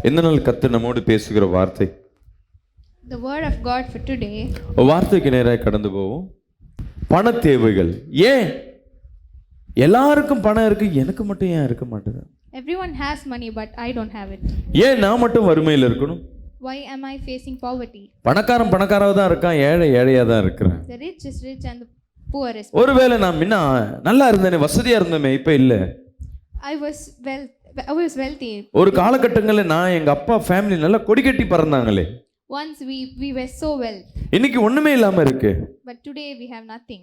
இந்த நாள் கர்த்தர் நம்மோடு பேசுகிற வார்த்தை, The word of God for today. வார்த்தைக்கு நேராக கடந்து போவோம். பண தேவைகள். ஏன் எல்லாருக்கும் பணம் இருக்கு, எனக்கு மட்டும் ஏன் இருக்க மாட்டேது? Everyone has money, but I don't have it. ஏன் நான் மட்டும் வறுமையில் இருக்கணும்? Why am I facing poverty? பணக்காரன் பணக்காரவா தான் இருக்கான், ஏழை ஏழையா தான் இருக்கிறேன். The rich is rich and the poor is. ஒருவேளை நான் முன்ன நல்லா இருந்தேனே, வசதியா இருந்தோமே, இப்ப இல்ல. I was wealthy. ஒரு காலகட்டங்களில் நான் எங்க அப்பா ஃபேமிலி நல்லா கொடி கட்டி பறந்தாங்களே. Once we were so well. இன்னைக்கு ஒண்ணுமே இல்லாம இருக்கு. But today we have nothing.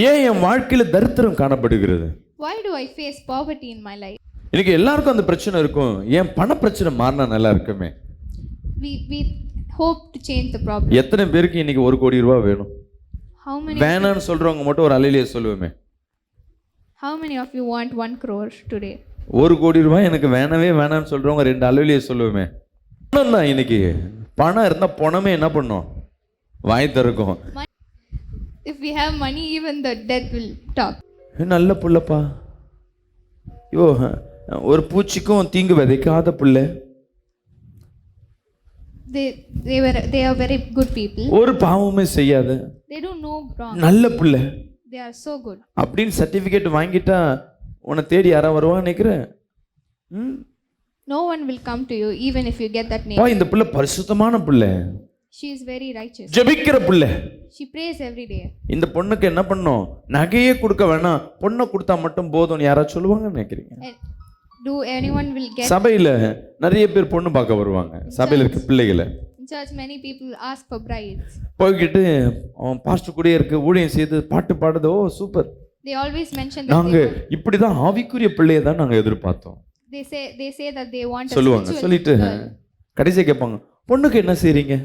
ஏன் என் வாழ்க்கையில தரித்திரம் காணப்படுகிறது? Why do I face poverty in my life? இன்னைக்கு எல்லாருக்கும் அந்த பிரச்சனை இருக்கும். ஏன் பண பிரச்சனை மாறினா நல்லா இருக்குமே. We hope to change the problem. எத்தனை பேருக்கு இன்னைக்கு 1 கோடி ரூபாய் வேணும்? How many? வேணான்னு சொல்றவங்க மட்டும் ஒரு அலையிலேயே சொல்லுவேமே. How many of you want 1 crore today? 1 கோடி ரூபாய் எனக்கு வேணவே வேணான்னு சொல்றவங்க 2 அலையிலேயே சொல்லுவேமே. பணம் தான் இன்னைக்கு. பணம் இருந்தா பணமே என்ன பண்ணும்? வாய் திறக்கும். If we have money, even the dead will talk. நல்ல புள்ளப்பா, ஐயோ ஒரு பூச்சிக்கும் தீங்கு விதைக்காத புள்ள. They are very good people. ஒரு பாவமே செய்யாத, They don't know wrong. நல்ல புள்ள. They are so good. அப்படின்னு சர்டிபிகேட் வாங்கிட்டா உன்னை தேடி யாரா வருவான்னு நினைக்கிறேன். No one will come to you even if you get that name. பா, இந்த புள்ள பரிசுத்தமான புள்ள, She is very righteous. ஜெபிக்கிற புள்ள. She prays every day. இந்த பொண்ணுக்கு என்ன பண்ணும்? நகையே கொடுக்க வேணாம், பொண்ணை கொடுத்தா மட்டும் போதும்னு யாராவது சொல்லுவாங்கன்னு நினைக்கிறீங்க? And do anyone will get? சபையில நிறைய பேர் பொண்ணு பார்க்க வருவாங்க. சபையில இருக்க பிள்ளைகளை In church, many people ask for brides. போய்கிட்டு அவன் பாஸ்டர் கூடயே இருக்கு, ஊழியம் செய்து பாட்டு பாடுதோ super. They always mention that நாங்க இப்படிதான் ஆவிக்குரிய பிள்ளையை தான் நாங்க எதிர்பார்த்தோம். they say that they want a சொல்லுவாங்க. spiritual சொல்லிட்டு girl. கடைசியா கேட்பாங்க, பொண்ணுக்கு என்ன செய்றீங்க?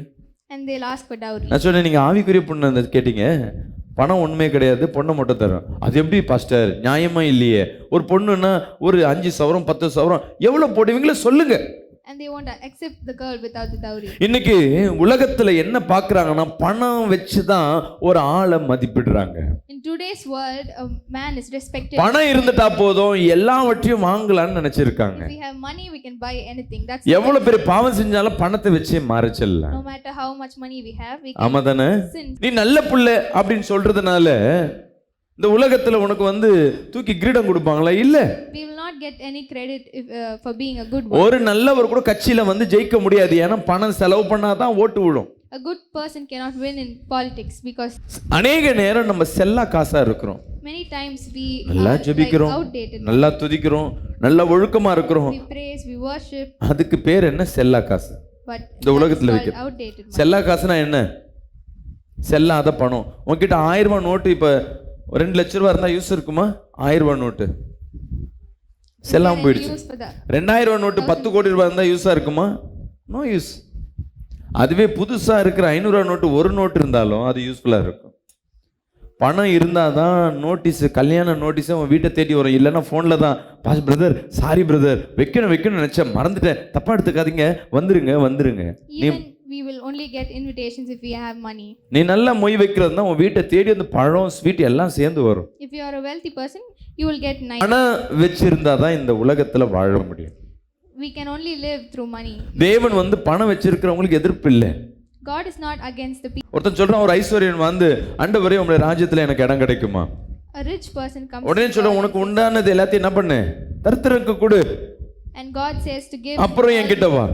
And they'll ask for dowry. நான் சொன்னேன், நீங்க ஆவிக்குரிய பொண்ணு கேட்டீங்க, பணம் ஒண்ணுமே கிடையாது, பொண்ணை மட்டும் தரும். அது எப்படி பாஸ்டர், நியாயமா இல்லையே? ஒரு பொண்ணுன்னா ஒரு 5 சவரம் 10 சவரம் எவ்வளவு போடுவீங்களோ சொல்லுங்க. And they won't accept the girl without the dowry. இன்னைக்கு உலகத்துல என்ன பாக்குறாங்கன்னா, பணம் வச்சுதான் ஒரு ஆளை மதிப்பிடுறாங்க. In today's world, a man is respected. பணம் இருந்துட்டா போதும், எல்லாவற்றையும் வாங்கலாம்னு நினைச்சிருக்காங்க. If we have money, we can buy anything. That's எவ்வளவு பெரிய பாவம் செஞ்சாலும் பணத்தை வச்சே மாறச்சல்ல. no matter how much money we have, we ஆமா can தானே? sin. நீ நல்ல புள்ள அப்படின்னு சொல்றதுனால இந்த உலகத்துல உனக்கு தூக்கி கிரீடம் கொடுப்பாங்களா? இல்ல. We will not get any credit for being a good one. ஒரு நல்லவர் கூட கட்சியில ஜெயிக்க முடியாது. ஏன்னா பணம் செலவு பண்ணாதான் ஓட்டு விழும். A good person cannot win in politics because அநேக நேரம் நம்ம செல்லா காசா இருக்கிறோம். many times we நல்லா are like ஜெபிக்கிறோம், outdated. நல்லா துதிக்கிறோம், நல்ல ஒழுக்கமா இருக்கிறோம். We praise, we worship, அதுக்கு பேர் என்ன? செல்லா காசு. but இந்த உலகத்துல it's வைக்கிற called outdated money. செல்லா காசுனா என்ன? செல்லாத பணம். உன்கிட்ட 1000 ரூபாய் நோட்டு இப்ப 2 லட்சம் ரூபாய் இருந்தா யூஸ் இருக்குமா? 1000 ரூபாய் நோட்டு செல்லாம போயிடுச்சு. Use for that. 2000 ரூபாய் நோட்டு 10 கோடி ரூபாய் இருந்தா யூஸா இருக்குமா? No use. அதுவே புதுசா இருக்கிற 500 ரூபாய் நோட்டு ஒரு நோட்டு இருந்தாலும் அது யூஸ்ஃபுல்லா இருக்கும். பணம் இருந்தாதான் நோட்டீஸ், கல்யாண நோட்டீஸ் உன் வீட்டை தேடி வரும். இல்லைன்னா ஃபோனில் தான், பாஸ் பிரதர், சாரி பிரதர், வைக்கணும்னு நினைச்சேன், மறந்துட்டேன், தப்பா எடுத்துக்காதீங்க, வந்துருங்க. Even we will only get invitations if we have money. நீ நல்லா மொய் வைக்கிறது தான் உன் வீட்டை தேடி பழம் ஸ்வீட் எல்லாம் சேர்ந்து வரும். If you are a wealthy person, you will get nice. பணம் வச்சிருந்தாதான் இந்த உலகத்துல வாழ முடியும். We can only live through money. தேவன் பணம் வச்சிருக்கிறவங்களுக்கு எதிர்ப்பு இல்லை. God is not against the people. ஒருத்தன் சொல்றான், ஒரு ஐஸ்வர்யன் ஆண்டவரே உங்களுடைய ராஜ்யத்துல எனக்கு இடம் கிடைக்குமா? A rich person comes உடனே சொல்றான், உனக்கு உண்டானது எல்லாத்தையும் என்ன பண்ணு, தரித்திரருக்கு கொடு, and God says to give. அப்புறம் என்கிட்ட வா.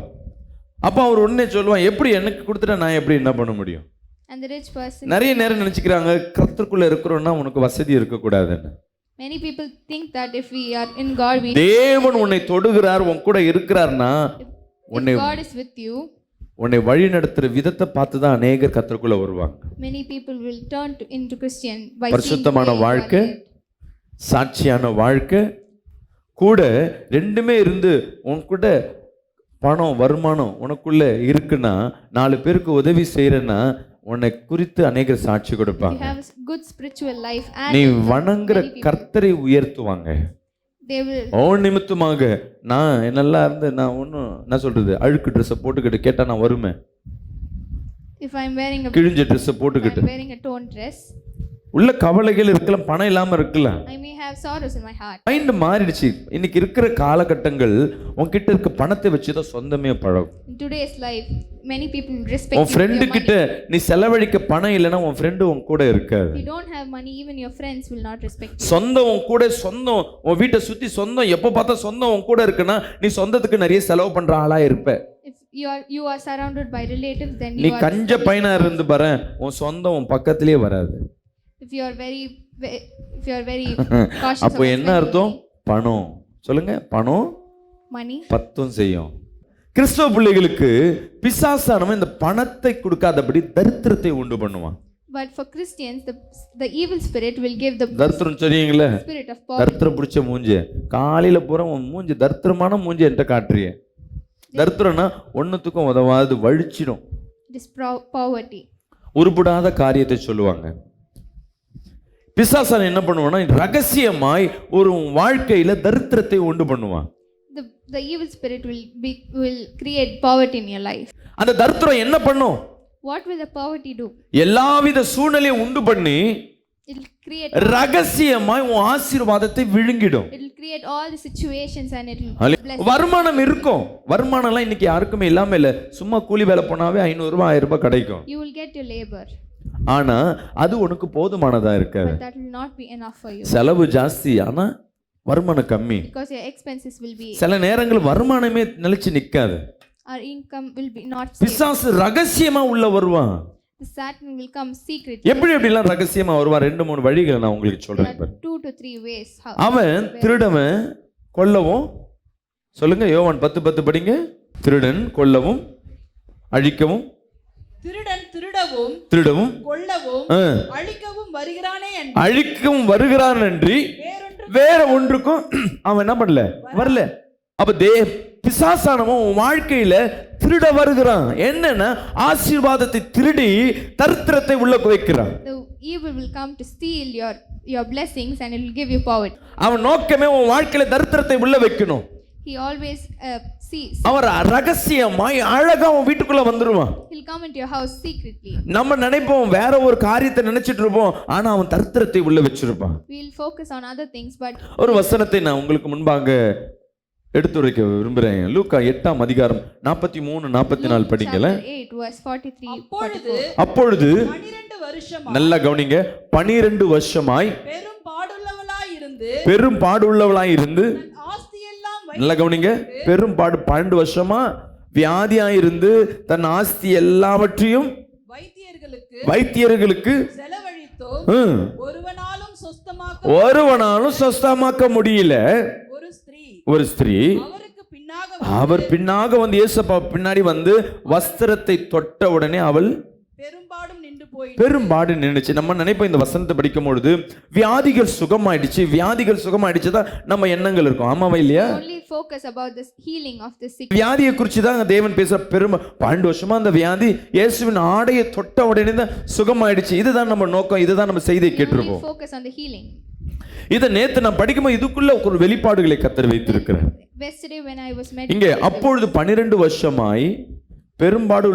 அப்ப அவர் உடனே சொல்லுவான், எப்படி எனக்கு கொடுத்துட்டா நான் எப்படி என்ன பண்ண முடியும்? And the rich person. நிறைய நேரம் நினைச்சுக்கிறாங்க, கர்த்தருக்குள்ள இருக்கிறோம்னா உனக்கு வசதி இருக்க கூடாதுன்னு. Many people think that if we are in God, we. தேவன் உன்னை தொடுகிறார், உன் கூட இருக்கிறார்னா If God is with you, உன்னை வழி நடத்துற விதத்தை பார்த்து தான் அநேகர் கர்த்தருக்குள்ள வருவாங்க. many people will turn into Christian by பரிசுத்தமான வாழ்க்கை, சாட்சியான வாழ்க்கை கூட ரெண்டுமே இருந்து உன் கூட பணம் வருமானம் உனக்குள்ள இருக்குன்னா, 4 பேருக்கு உதவி செய்யறன்னா உன்னை குறித்து அநேகர் சாட்சி கொடுப்பாங்க. You have a good spiritual life and நீ வணங்குற கர்த்தரை உயர்த்துவாங்க. they will. அவன் நிமித்தமாக நான் நல்லா இருந்து நான் என்ன சொல்றது, அழுக்கு ட்ரெஸ்ஸை போட்டுக்கிட்டு கேட்டா நான் வருமே. If I'm wearing a கிழிஞ்ச ட்ரெஸ்ஸை போட்டுக்கிட்டு wearing a torn dress, உள்ள கவலைகள் இருக்கலாம், பணம் இல்லாம இருக்கலாம். I may have sorrows in my heart. Mind மாறிடுச்சு. இன்னைக்கு இருக்கிற காலகட்டங்கள் உன்கிட்ட இருக்க பணத்தை வச்சுதான் சொந்தமே பழகும். In today's life, many people respect உன் ஃப்ரெண்டு your கிட்ட money. நீ செலவழிக்க பணம் இல்லைன்னா உன் ஃப்ரெண்டு உன் கூட இருக்காது. If you don't have money, even your friends will not respect you. சொந்தம் உன் கூட, சொந்தம் உன் வீட்டை சுத்தி சொந்தம் எப்போ பார்த்தா சொந்தம் உன் கூட இருக்குன்னா நீ சொந்தத்துக்கு நிறைய செலவு பண்ற ஆளா இருப்ப. If you are surrounded by relatives, then நீ you are. கஞ்ச பையனா இருந்து பாரு, உன் சொந்தம் உன் பக்கத்திலே வராது. If you are very cautious அப்போ about என்ன spending அர்த்தம்? பணம் சொல்லுங்க, பணம் money. பத்தும் செய்யும். கிறிஸ்தவ பிள்ளைகளுக்கு பிசாசானவன் இந்த பணத்தை கொடுக்காதபடி தரித்திரத்தை உண்டு பண்ணுவான். But for Christians, the evil spirit will give the தரித்திரம் சொன்னீங்களே, spirit of poverty. தரித்திரம் பிடிச்ச மூஞ்சி காலையில பூரா உன் மூஞ்சி தரித்திரமான மூஞ்சி என்கிட்ட காட்டுறிய. தரித்திரம்னா ஒன்னுத்துக்கும் உதவாது, வழிச்சிடும். It is poverty. உருப்படாத காரியத்தை சொல்லுவாங்க. பிசாசான் என்ன பண்ணுவான்னா ரகசியமாய் ஒரு வாழ்க்கையில தரித்திரத்தை உண்டு பண்ணுவான். The evil spirit will create poverty in your life. அந்த தரித்திரம் என்ன பண்ணும்? What will the poverty do? எல்லாவித சூழ்நிலையை உண்டு பண்ணி It will create ரகசியமாய் உன் ஆசீர்வாதத்தை விழுங்கிடும். It will create all the situations and it will bless. வருமானம் இருக்கும். வருமானம்லாம் இன்னைக்கு யாருக்குமே இல்லாம இல்ல. சும்மா கூலி வேலை போனாவே 500 ரூபாய் 1000 ரூபாய் கிடைக்கும். You will get your labor. ஆனா அது உனக்கு போதுமானதா இருக்காது. But that will not be enough for you. செலவு ஜாஸ்தி, ஆனா வருமானம் கம்மி. Because your expenses will be. சில நேரங்கள் வருமானமே நிலைச்சு நிக்காது. Our income will be not stable. பிசாசு ரகசியமா உள்ள வருவான். The Satan will come secretly. எப்படிலாம் ரகசியமா வருவான்? 2-3 வழிகளை நான் உங்களுக்கு சொல்றேன். 2 to 3 ways. அவன் திருடவன், கொல்லவும், சொல்லுங்க யோவான் 10:10 படிங்க. திருடன் கொல்லவும் அழிக்கவும், திருடன் திருடவும் கொல்லவும் அழிக்கவும் வருகிறானே என்று, அழிக்கவும் வருகிறான் என்று வேற ஒன்றுக்கும் அவன் என்ன பண்ணல, வரல. அப்ப பிசாசானவன் வாழ்க்கையில திருட வருகிறான். என்னன்னா ஆசீர்வாதத்தை திருடி தரித்திரத்தை உள்ள வைக்கிறான். The evil will come to steal your blessings and it will give you poverty. அவன் நோக்கமே உன் வாழ்க்கையில தரித்திரத்தை உள்ள வைக்கணும். He always sees. அவர் ரகசியமாய் அழகா உன் வீட்டுக்குள்ள வந்துருவான். He'll come into your house secretly. நம்ம நினைப்போம் வேற ஒரு காரியத்தை நினைச்சிட்டு இருப்போம், ஆனா அவன் தரித்திரத்தை உள்ள வச்சிருப்பான். We'll focus on other things, but ஒரு வசனத்தை நான் உங்களுக்கு முன்பாக எடுத்துரைக்க விரும்புறேன். லூக்கா 8ஆம் அதிகாரம் 43-44 படிங்கல. 8 verse 43. அப்பொழுது 12 வருஷம் நல்லா கவனிங்க. 12 வருஷமாய் பெரும் பாடுள்ளவளாய் இருந்து, நல்லா கவனிங்க, பெரும் பாடு 12 வருஷமா வியாதியாயிருந்து தன் ஆஸ்தி எல்லாவற்றையும் வைத்தியர்களுக்கு ஒருவனாலும் சொஸ்தமாக்க முடியல. ஒரு ஸ்திரீ அவர் பின்னாக வந்து இயேசுப்பா பின்னாடி வந்து வஸ்திரத்தை தொட்ட உடனே அவள் பெரும்பாடு நின்னுச்சு. நம்ம நினைப்போம் இந்த வசனத்தை படிக்கும் பொழுது வியாதிகள் சுகமாயிடுச்சு, வியாதிகள் சுகமாயிடுச்சுதான் நம்ம எண்ணங்கள் இருக்கும். ஆமாவா இல்லையா? Only focus about this healing of the sick. வியாதியை குறித்து தான் தேவன் பேசுற. 12 வருஷமா அந்த வியாதி இயேசுவின் ஆடையை தொட்ட உடனே தான் சுகமாயிடுச்சு. இதுதான் நம்ம நோக்கம், இதுதான் நம்ம செய்தியை கேட்டிருப்போம். Focus on the healing. இதை நேத்து நான் படிக்கும்போது இதுக்குள்ள ஒரு வெளிப்பாடுகளை கர்த்தர் வைத்திருக்கிறார். இங்கே அப்பொழுது 12 வருஷமாய் பெரும்பாடு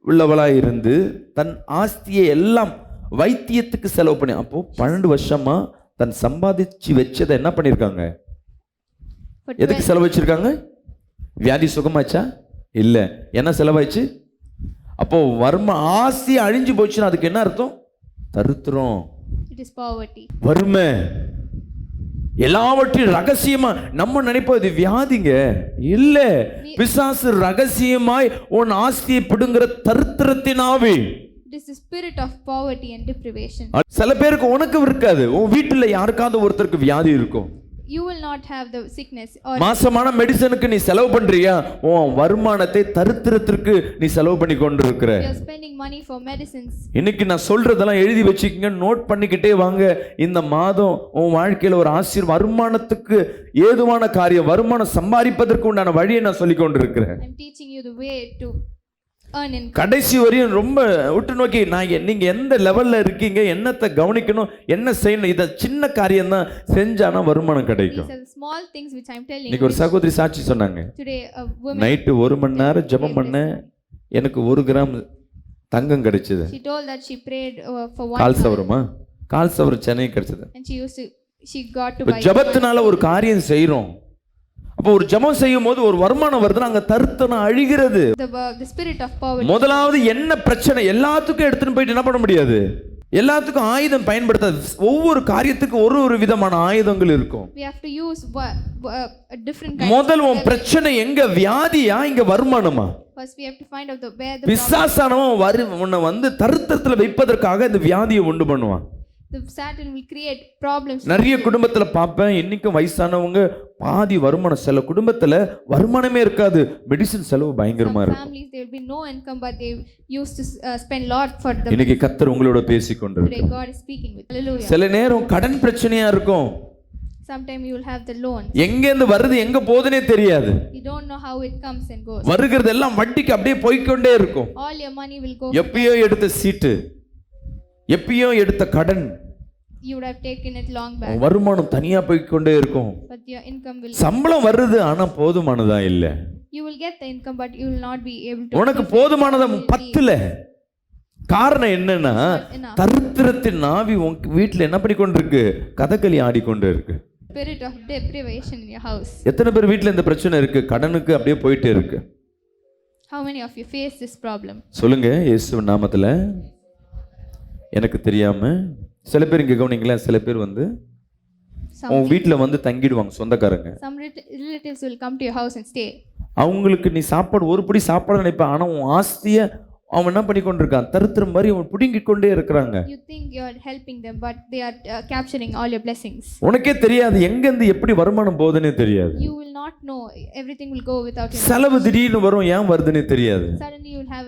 உள்ளவளாய் இருந்து தன் ஆஸ்தியை எல்லாம் வைத்தியத்துக்கு செலவு பண்ணி, அப்போ 12 வருஷமா தன் சம்பாதிச்சு வச்சதை என்ன பண்ணிருக்காங்க? எதுக்கு செலவு வச்சிருக்காங்க? வியாதி சுகமாச்சா? இல்ல. என்ன செலவாயிச்சு? அப்போ ஆஸ்தி அழிஞ்சு போச்சுன்னா அதுக்கு என்ன அர்த்தம்? தரித்திரம், வறுமை, எல்லாவற்றையும் ரகசியமா நம்ம நினைப்போம் இது வியாதிங்க. இல்ல, பிசாசு ரகசியமாய் உன் ஆஸ்தியை பிடுங்குற தரித்திரத்தின் ஆவி. It is the spirit of poverty and deprivation. சில பேருக்கு உனக்கு இருக்காது, உன் வீட்டுல யாருக்காவது ஒருத்தருக்கு வியாதி இருக்கும். You will not have the sickness or மாசமான மெடிசனுக்கு நீ செலவு பண்றியா? உன் வருமானத்தை தரித்திரத்திற்கு நீ செலவு பண்ணி கொண்டிருக்கிற. You are spending money for medicines. இன்னைக்கு நான் சொல்றதெல்லாம் எழுதி வச்சுக்கங்க, நோட் பண்ணிக்கிட்டே வாங்க. இந்த மாதம் உன் வாழ்க்கையில ஒரு வருமானத்துக்கு ஏதுவான காரியம், வருமானம் சம்பாதிப்பதற்கு உண்டான வழியை நான் சொல்லி கொண்டிருக்கிறேன். I am teaching you the way to earn income. கடைசி வரையும் ரொம்ப உற்று நோக்கி நீங்க எந்த லெவல்ல இருக்கீங்க, என்னத்தை கவனிக்கணும், என்ன செய்யணும், இத சின்ன காரியம் தான் செஞ்சானா வருமானம் கிடைக்கும். These are small things which I am telling you. இன்னைக்கு ஒரு சகோதரி சாட்சி சொன்னாங்க. Today a woman நைட்டு 1 மணி நேரம் ஜெபம் பண்ண எனக்கு 1 கிராம் தங்கம் கிடைச்சது. She told that she prayed for 1 கால் சவரமா கால் சவர் சென்னை கிடைச்சது. and she got to இப்போ buy. ஜபத்தினால ஒரு காரியம் செய்றோம். அப்போ ஒரு ஜபம் செய்யும் போது ஒரு வருமானம் வருதுன்னா அங்க தருத்தனம் அழிகிறது. The spirit of poverty. முதலாவது என்ன பிரச்சனை எல்லாத்துக்கும் எடுத்துன்னு போயிட்டு என்ன பண்ண முடியாது, எல்லாத்துக்கும் ஆயுதம் பயன்படுத்தாது. ஒவ்வொரு காரியத்துக்கு ஒரு விதமான ஆயுதங்கள் இருக்கும். We have to use a different kind. முதல் உன் பிரச்சனை எங்க, வியாதியா இங்க வருமானமா? First we have to find out where the பிசாசானவன் உன்னை வந்து தருத்தத்துல வைப்பதற்காக இந்த வியாதியை உண்டு பண்ணுவான். the Satan will create problems. நிறைய குடும்பத்துல பார்ப்பேன், இன்னைக்கும் வயசானவங்க பாதி வருமானம், சில குடும்பத்துல வருமானமே இருக்காது, மெடிசின் செலவு பயங்கரமா இருக்கும். Families there will be no income but they used to spend lot for the. இன்னைக்கு கர்த்தர் உங்களோட பேசிக்கொண்டிருக்கிறார். Today God is speaking with. Hallelujah. சில நேரம் கடன் பிரச்சனையா இருக்கும். Sometime you will have the loan. எங்க இருந்து வருது எங்க போகுதுனே தெரியாது. You don't know how it comes and goes. வருகிறது எல்லாம் வட்டிக்கு அப்படியே போய்க்கொண்டே இருக்கும். All your money will go. எப்பயோ எடுத்த சீட்டு, எப்பயோ எடுத்த கடன், You would have taken it long back. வருமானம் தனியா போய்க்கொண்டே இருக்கும். But your income will. சம்பளம் வருது ஆனா போதுமானதா இல்ல. You will get the income but you will not be able to. உனக்கு போதுமானதா பத்தல. காரணம் என்னன்னா தரித்திரத்தின் ஆவி உங்க வீட்டுல என்ன பண்ணி கொண்டிருக்கு, கதகளி ஆடிக்கொண்டு இருக்கு. Spirit of deprivation in your house. எத்தனை பேர் வீட்டுல இந்த பிரச்சனை இருக்கு, கடனுக்கு அப்படியே போயிட்டே இருக்கு? How many of you face this problem? சொல்லுங்க இயேசுவின் நாமத்துல. எனக்கு தெரியாம சில பேர் இங்க கவனிங்களேன், சில பேர் வந்து உங்க வீட்டுல வந்து தங்கிடுவாங்க சொந்தக்காரங்க. Some relatives will come to your house and stay. அவங்களுக்கு நீ சாப்பாடு ஒரு படி சாப்பாடு நினைப்ப, ஆனா உன் ஆஸ்திய அவன் என்ன பண்ணி கொண்டிருக்கான், தருத்திரம் மாதிரி அவன் பிடுங்கி கொண்டே இருக்கிறாங்க. You think you are helping them but they are capturing all your blessings. உனக்கே தெரியாது எங்க இருந்து எப்படி வருமானம் போகுதுன்னே தெரியாது. You will not know, everything will go without your. செலவு திடீர்னு வரும், ஏன் வருதுன்னே தெரியாது. Suddenly you will have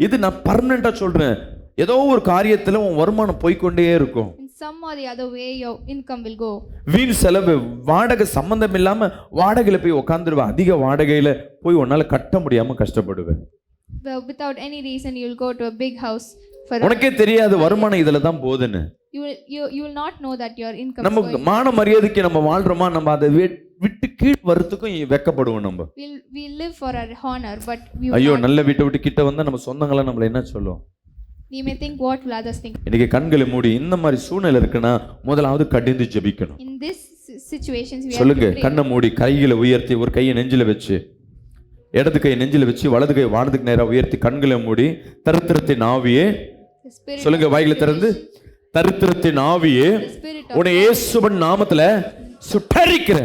இது நான் பர்மனண்டா சொல்றேன், ஏதோ ஒரு காரியத்துல உன் வருமானம் போய்க்கொண்டே இருக்கும். in some or the other way your income will go. வீண் செலவு, வாடகை சம்பந்தம் இல்லாம வாடகையில போய் உட்காந்துருவேன், அதிக வாடகையில போய் உன்னால கட்ட முடியாம கஷ்டப்படுவேன். Without any reason you will go to a big house for. உனக்கே தெரியாது வருமானம் இதுல தான் போகுதுன்னு. You will not know that your income. நமக்கு மான மரியாதைக்கு நம்ம வாழ்றோமா, நம்ம அதை விட்டு கீழ் வரத்துக்கும் வெக்கப்படுவோம். நம்ம we live for our honor but we. ஐயோ நல்ல வீட்டை விட்டு கிட்ட வந்தா நம்ம சொந்தங்கள நம்மள என்ன சொல்லும்? We may think what will others think. இன்னைக்கு கண்களை மூடி இந்த மாதிரி சூழ்நிலை இருக்குன்னா முதலாவது கடிந்து ஜெபிக்கணும். In this situations we சொல்லுங்க, have to pray. கண்ணை மூடி கைகளை உயர்த்தி, ஒரு கையை நெஞ்சில வச்சு, இடது கை நெஞ்சில வச்சு, வலது கை வானத்துக்கு நேரா உயர்த்தி, கண்களை மூடி, தரித்திரத்தின் ஆவியே சொல்லுங்க, வாயில திறந்து, தரித்திரத்தின் ஆவியே உன்னை இயேசுவின் நாமத்துல சுட்டரிக்கிற,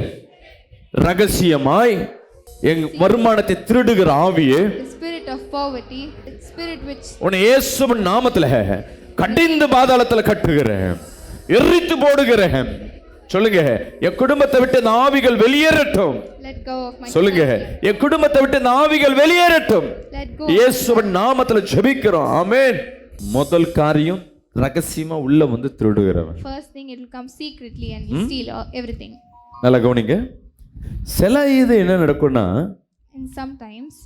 ரகசியமாய் என் வருமானத்தை திருடுகிற ஆவியே, The spirit of poverty, the spirit which. உன்னை இயேசுவின் நாமத்துல கடிந்து பாதாளத்துல கட்டுகிறேன், எரித்து போடுகிறேன். சொல்லுங்க, என் குடும்பத்தை விட்டு இந்த ஆவிகள் வெளியேறட்டும். Let go of my. சொல்லுங்க, என் குடும்பத்தை விட்டு இந்த ஆவிகள் வெளியேறட்டும். Let go. இயேசுவின் நாமத்துல ஜெபிக்கிறோம். ஆமென். முதல் காரியம் ரகசியமா உள்ள வந்து திருடுகிறவன். First thing it will come secretly and will steal everything. நல்லா கவனிங்க. சில இது என்ன நடக்கும்னா, And sometimes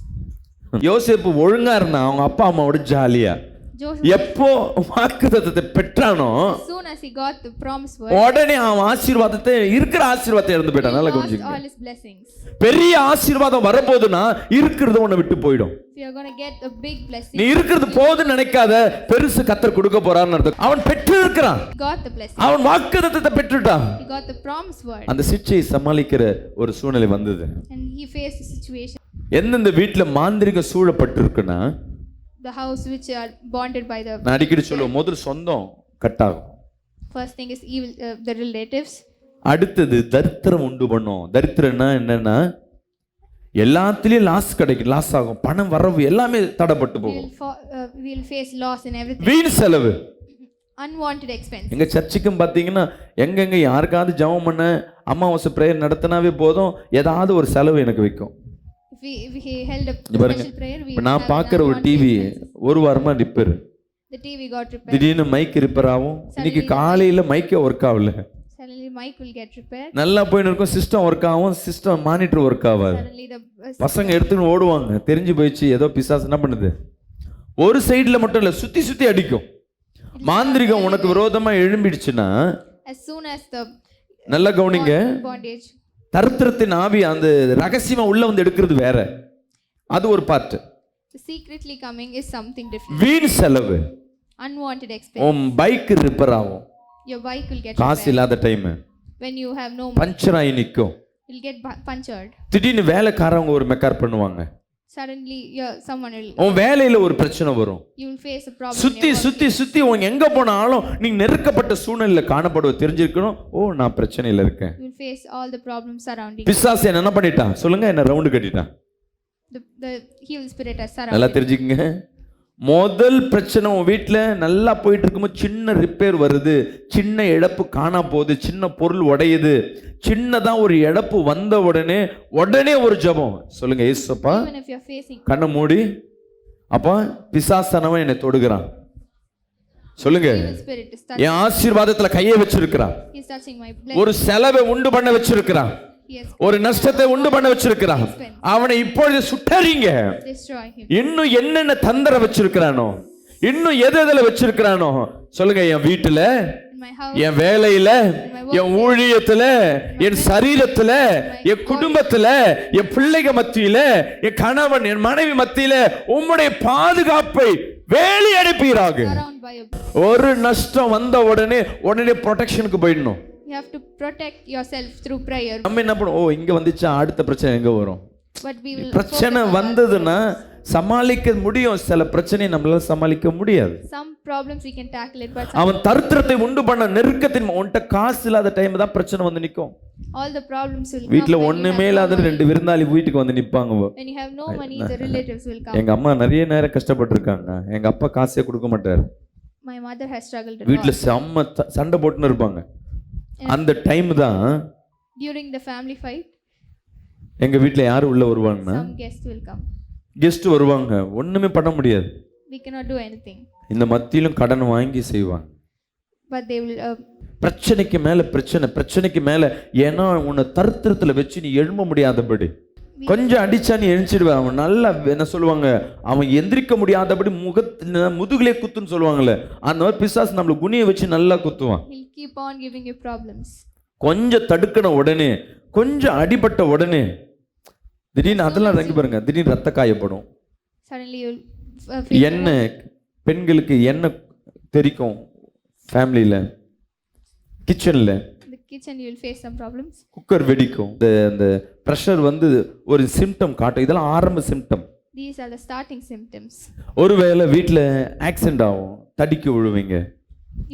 யோசேப்பு ஒழுங்கா இருந்தா அவங்க அப்பா அம்மாவோட ஜாலியா. Joseph, எப்போ வாக்குத்தத்தத்தை பெற்றானோ as soon as he got the promised word, உடனே அவன் ஆசீர்வாதத்தை, இருக்கிற ஆசீர்வாதத்தை இழந்து போயிட்டான். நல்லா he lost கவனிங்க. all his blessings. பெரிய ஆசீர்வாதம் வரப்போகுதுன்னா இருக்கிறது உன்னை விட்டு போயிடும். If you are going to get a big blessing, நீ இருக்கிறது போதுன்னு நினைக்காத, பெருசு கர்த்தர் கொடுக்க போறான்னு அர்த்தம். அவன் பெற்று இருக்கிறான், he got the blessing. அவன் வாக்குத்தத்தத்தை பெற்றுட்டான். He got the promised word. அந்த சிட்சையை சமாளிக்கிற ஒரு சூழ்நிலை வந்தது. And he faced the situation. எந்தெந்த வீட்டுல மாந்திரிக சூழப்பட்டிருக்குன்னா, The house which are bonded by the. நான் அடிக்கடி சொல்லுவேன், முதல் சொந்தம் கட்டாகும், First thing is evil, the relatives. அடுத்தது தரித்திரம் உண்டு பண்ணும். தரித்திரம்னா என்னன்னா, எல்லாத்துலயும் லாஸ் கிடைக்கும், லாஸ் ஆகும், பணம் வரவு எல்லாமே தடைப்பட்டு போகும். We will face loss in everything. வீண் செலவு, Unwanted expense. எங்க சர்ச்சுக்கும் பார்த்தீங்கன்னா எங்கெங்க யாருக்காவது ஜெபம் பண்ண அமாவாசை பிரேயர் நடத்தினாவே போதும், ஏதாவது ஒரு செலவு எனக்கு வைக்கும். If we held a பாருங்க, special prayer, we இப்ப நான் have பார்க்குற ஒரு unwanted டிவி expense. ஒரு வாரமா repair, The TV got repaired. திடீர்னு மைக் ரிப்பேர் ஆகும். இன்னைக்கு காலையில மைக்கே ஒர்க் ஆகல, Suddenly mic will get repaired. நல்லா போயின்னு இருக்கும், சிஸ்டம் ஒர்க் ஆகும், சிஸ்டம் மானிட்டர் ஒர்க் ஆகாது. Suddenly the பசங்க எடுத்துன்னு ஓடுவாங்க, தெரிஞ்சு போயிடுச்சு ஏதோ பிசாசு என்ன பண்ணுது, ஒரு சைடுல மட்டும் இல்ல சுத்தி சுத்தி அடிக்கும். மாந்திரிகம் உனக்கு விரோதமா எழும்பிடுச்சுன்னா, as soon as the நல்லா கவனிங்க, bondage, தரித்திரத்தின் ஆவி அந்த ரகசியமா உள்ள வந்து எடுக்கிறது வேற, அது ஒரு part. secretly coming is something different. வீண் செலவு, Unwanted expense. உன் பைக் ரிப்பேர் ஆகும், Your bike will get காசு repaired. இல்லாத time When you have no money, puncture ஆகி நிற்கும். you'll get punctured. திடீர்னு வேலைக்காரவங்க ஒரு மெக்கார் பண்ணுவாங்க. Suddenly, someone will. உன் வேலையில ஒரு பிரச்சனை வரும். You will face a problem. சுத்தி சுத்தி சுத்தி உன் எங்க போனாலும் நீ நெருக்கப்பட்ட சூழ்நிலையில காணப்படுவ தெரிஞ்சிருக்கணும். ஓ, நான் பிரச்சனையில இருக்கேன். You will face all the problems surrounding. பிசாசு என்ன பண்ணிட்டான் சொல்லுங்க? என்ன round கட்டிட்டான். The evil spirit has நல்லா surrounded. தெரிஞ்சுக்கங்க. முதல் பிரச்சனை உன் வீட்டில் நல்லா போயிட்டு இருக்கும்போது சின்ன ரிப்பேர் வருது, சின்ன இழப்பு காணா போகுது, சின்ன பொருள் உடையுது, சின்னதா ஒரு இழப்பு வந்த உடனே ஒரு ஜெபம் சொல்லுங்க. ஏசப்பா, Even if you're facing, கண்ணை மூடி. அப்பா, பிசாசனவன் என்னை தொடுகிறான் சொல்லுங்க. evil spirit is touching. என் ஆசீர்வாதத்துல கையை வச்சிருக்கிறான். He's touching my blessing. ஒரு செலவை உண்டு பண்ண வச்சிருக்கிறான். Yes. ஒரு நஷ்டத்தை உண்டு பண்ண வச்சிருக்கிறான். அவனை இப்பொழுது சுட்டறீங்க. Destroy him. இன்னும் என்னென்ன தந்திர வச்சிருக்கிறானோ, இன்னும் எதுல வச்சிருக்கிறானோ சொல்லுங்க. என் வீட்டுல, In my house, என் வேலையில, என் ஊழியத்துல, என் சரீரத்துல, என் குடும்பத்துல, என் பிள்ளைக மத்தியில, என் கணவன் என் மனைவி மத்தியில உம்முடைய பாதுகாப்பை வேலி அனுப்பீராக. surround by a. ஒரு நஷ்டம் வந்த உடனே ப்ரொடெக்ஷனுக்கு போயிடணும். You have to protect yourself through prayer. நம்ம என்ன பண்ணுவோம்? ஓ, இங்க வந்துச்சா அடுத்த பிரச்சனை எங்க வரும்? But we will. பிரச்சனை focus on வந்ததுன்னா சமாளிக்க முடியும், சில பிரச்சனையை நம்மளால சமாளிக்க முடியாது. some problems we can tackle it, but அவன் தரித்திரத்தை உண்டு பண்ண நெருக்கத்தின் உன்கிட்ட காசு இல்லாத டைம் தான் பிரச்சனை வந்து நிற்கும். all the problems will வீட்டுல come when you ஒண்ணுமே have no இல்லாத money. 2 விருந்தாளி வீட்டுக்கு வந்து நிப்பாங்க. When you have no money, the relatives will come. எங்க அம்மா நிறைய நேரம் கஷ்டப்பட்டு இருக்காங்க. எங்க அப்பா காசே கொடுக்க மாட்டாரு. My mother has struggled a வீட்டுல lot. செம்ம சண்டை போட்டுன்னு இருப்பாங்க. அந்த டைம் தான் During the family fight, எங்க வீட்டுல யாரு உள்ள வருவாங்கன்னா some guests will come. Guest வருவாங்க. ஒண்ணுமே பண்ண முடியாது. We cannot do anything, இந்த மத்தியிலும் கடன் வாங்கி செய்வாங்க. but they will. பிரச்சனைக்கு மேல பிரச்சனை, பிரச்சனைக்கு மேல. ஏன்னா உன்னை தரித்திரத்துல வச்சு நீ எழும்ப முடியாதபடி, கொஞ்சம் அடிச்சா நீ எழுச்சிடுவேன். அவன் நல்லா என்ன சொல்லுவாங்க, அவன் எந்திரிக்க முடியாதபடி முதுகுலே குத்துன்னு சொல்லுவாங்கல்ல, அந்த மாதிரி பிசாசு நம்மள குனியை வச்சு நல்லா குத்துவான். He'll keep on giving you problems. கொஞ்சம் தடுக்கன உடனே, கொஞ்சம் அடிபட்ட உடனே திடீர்னு அதெல்லாம் இறங்கி பாருங்க, திடீர்னு ரத்த காயப்படும். Suddenly you'll. Feel எண்ணெய், பெண்களுக்கு எண்ணெய் தெரிக்கும். ஃபேமிலியில, கிச்சன்ல in the kitchen you will face some problems. Cooker வெடிக்கும். அந்த ப்ரெஷர் வந்து ஒரு சிம்டம் காட்டும். இதெல்லாம் ஆரம்ப symptom. These are the starting symptoms. ஒருவேளை வீட்டில் ஆக்சிடென்ட் ஆகும், தடிக்கு விழுவீங்க.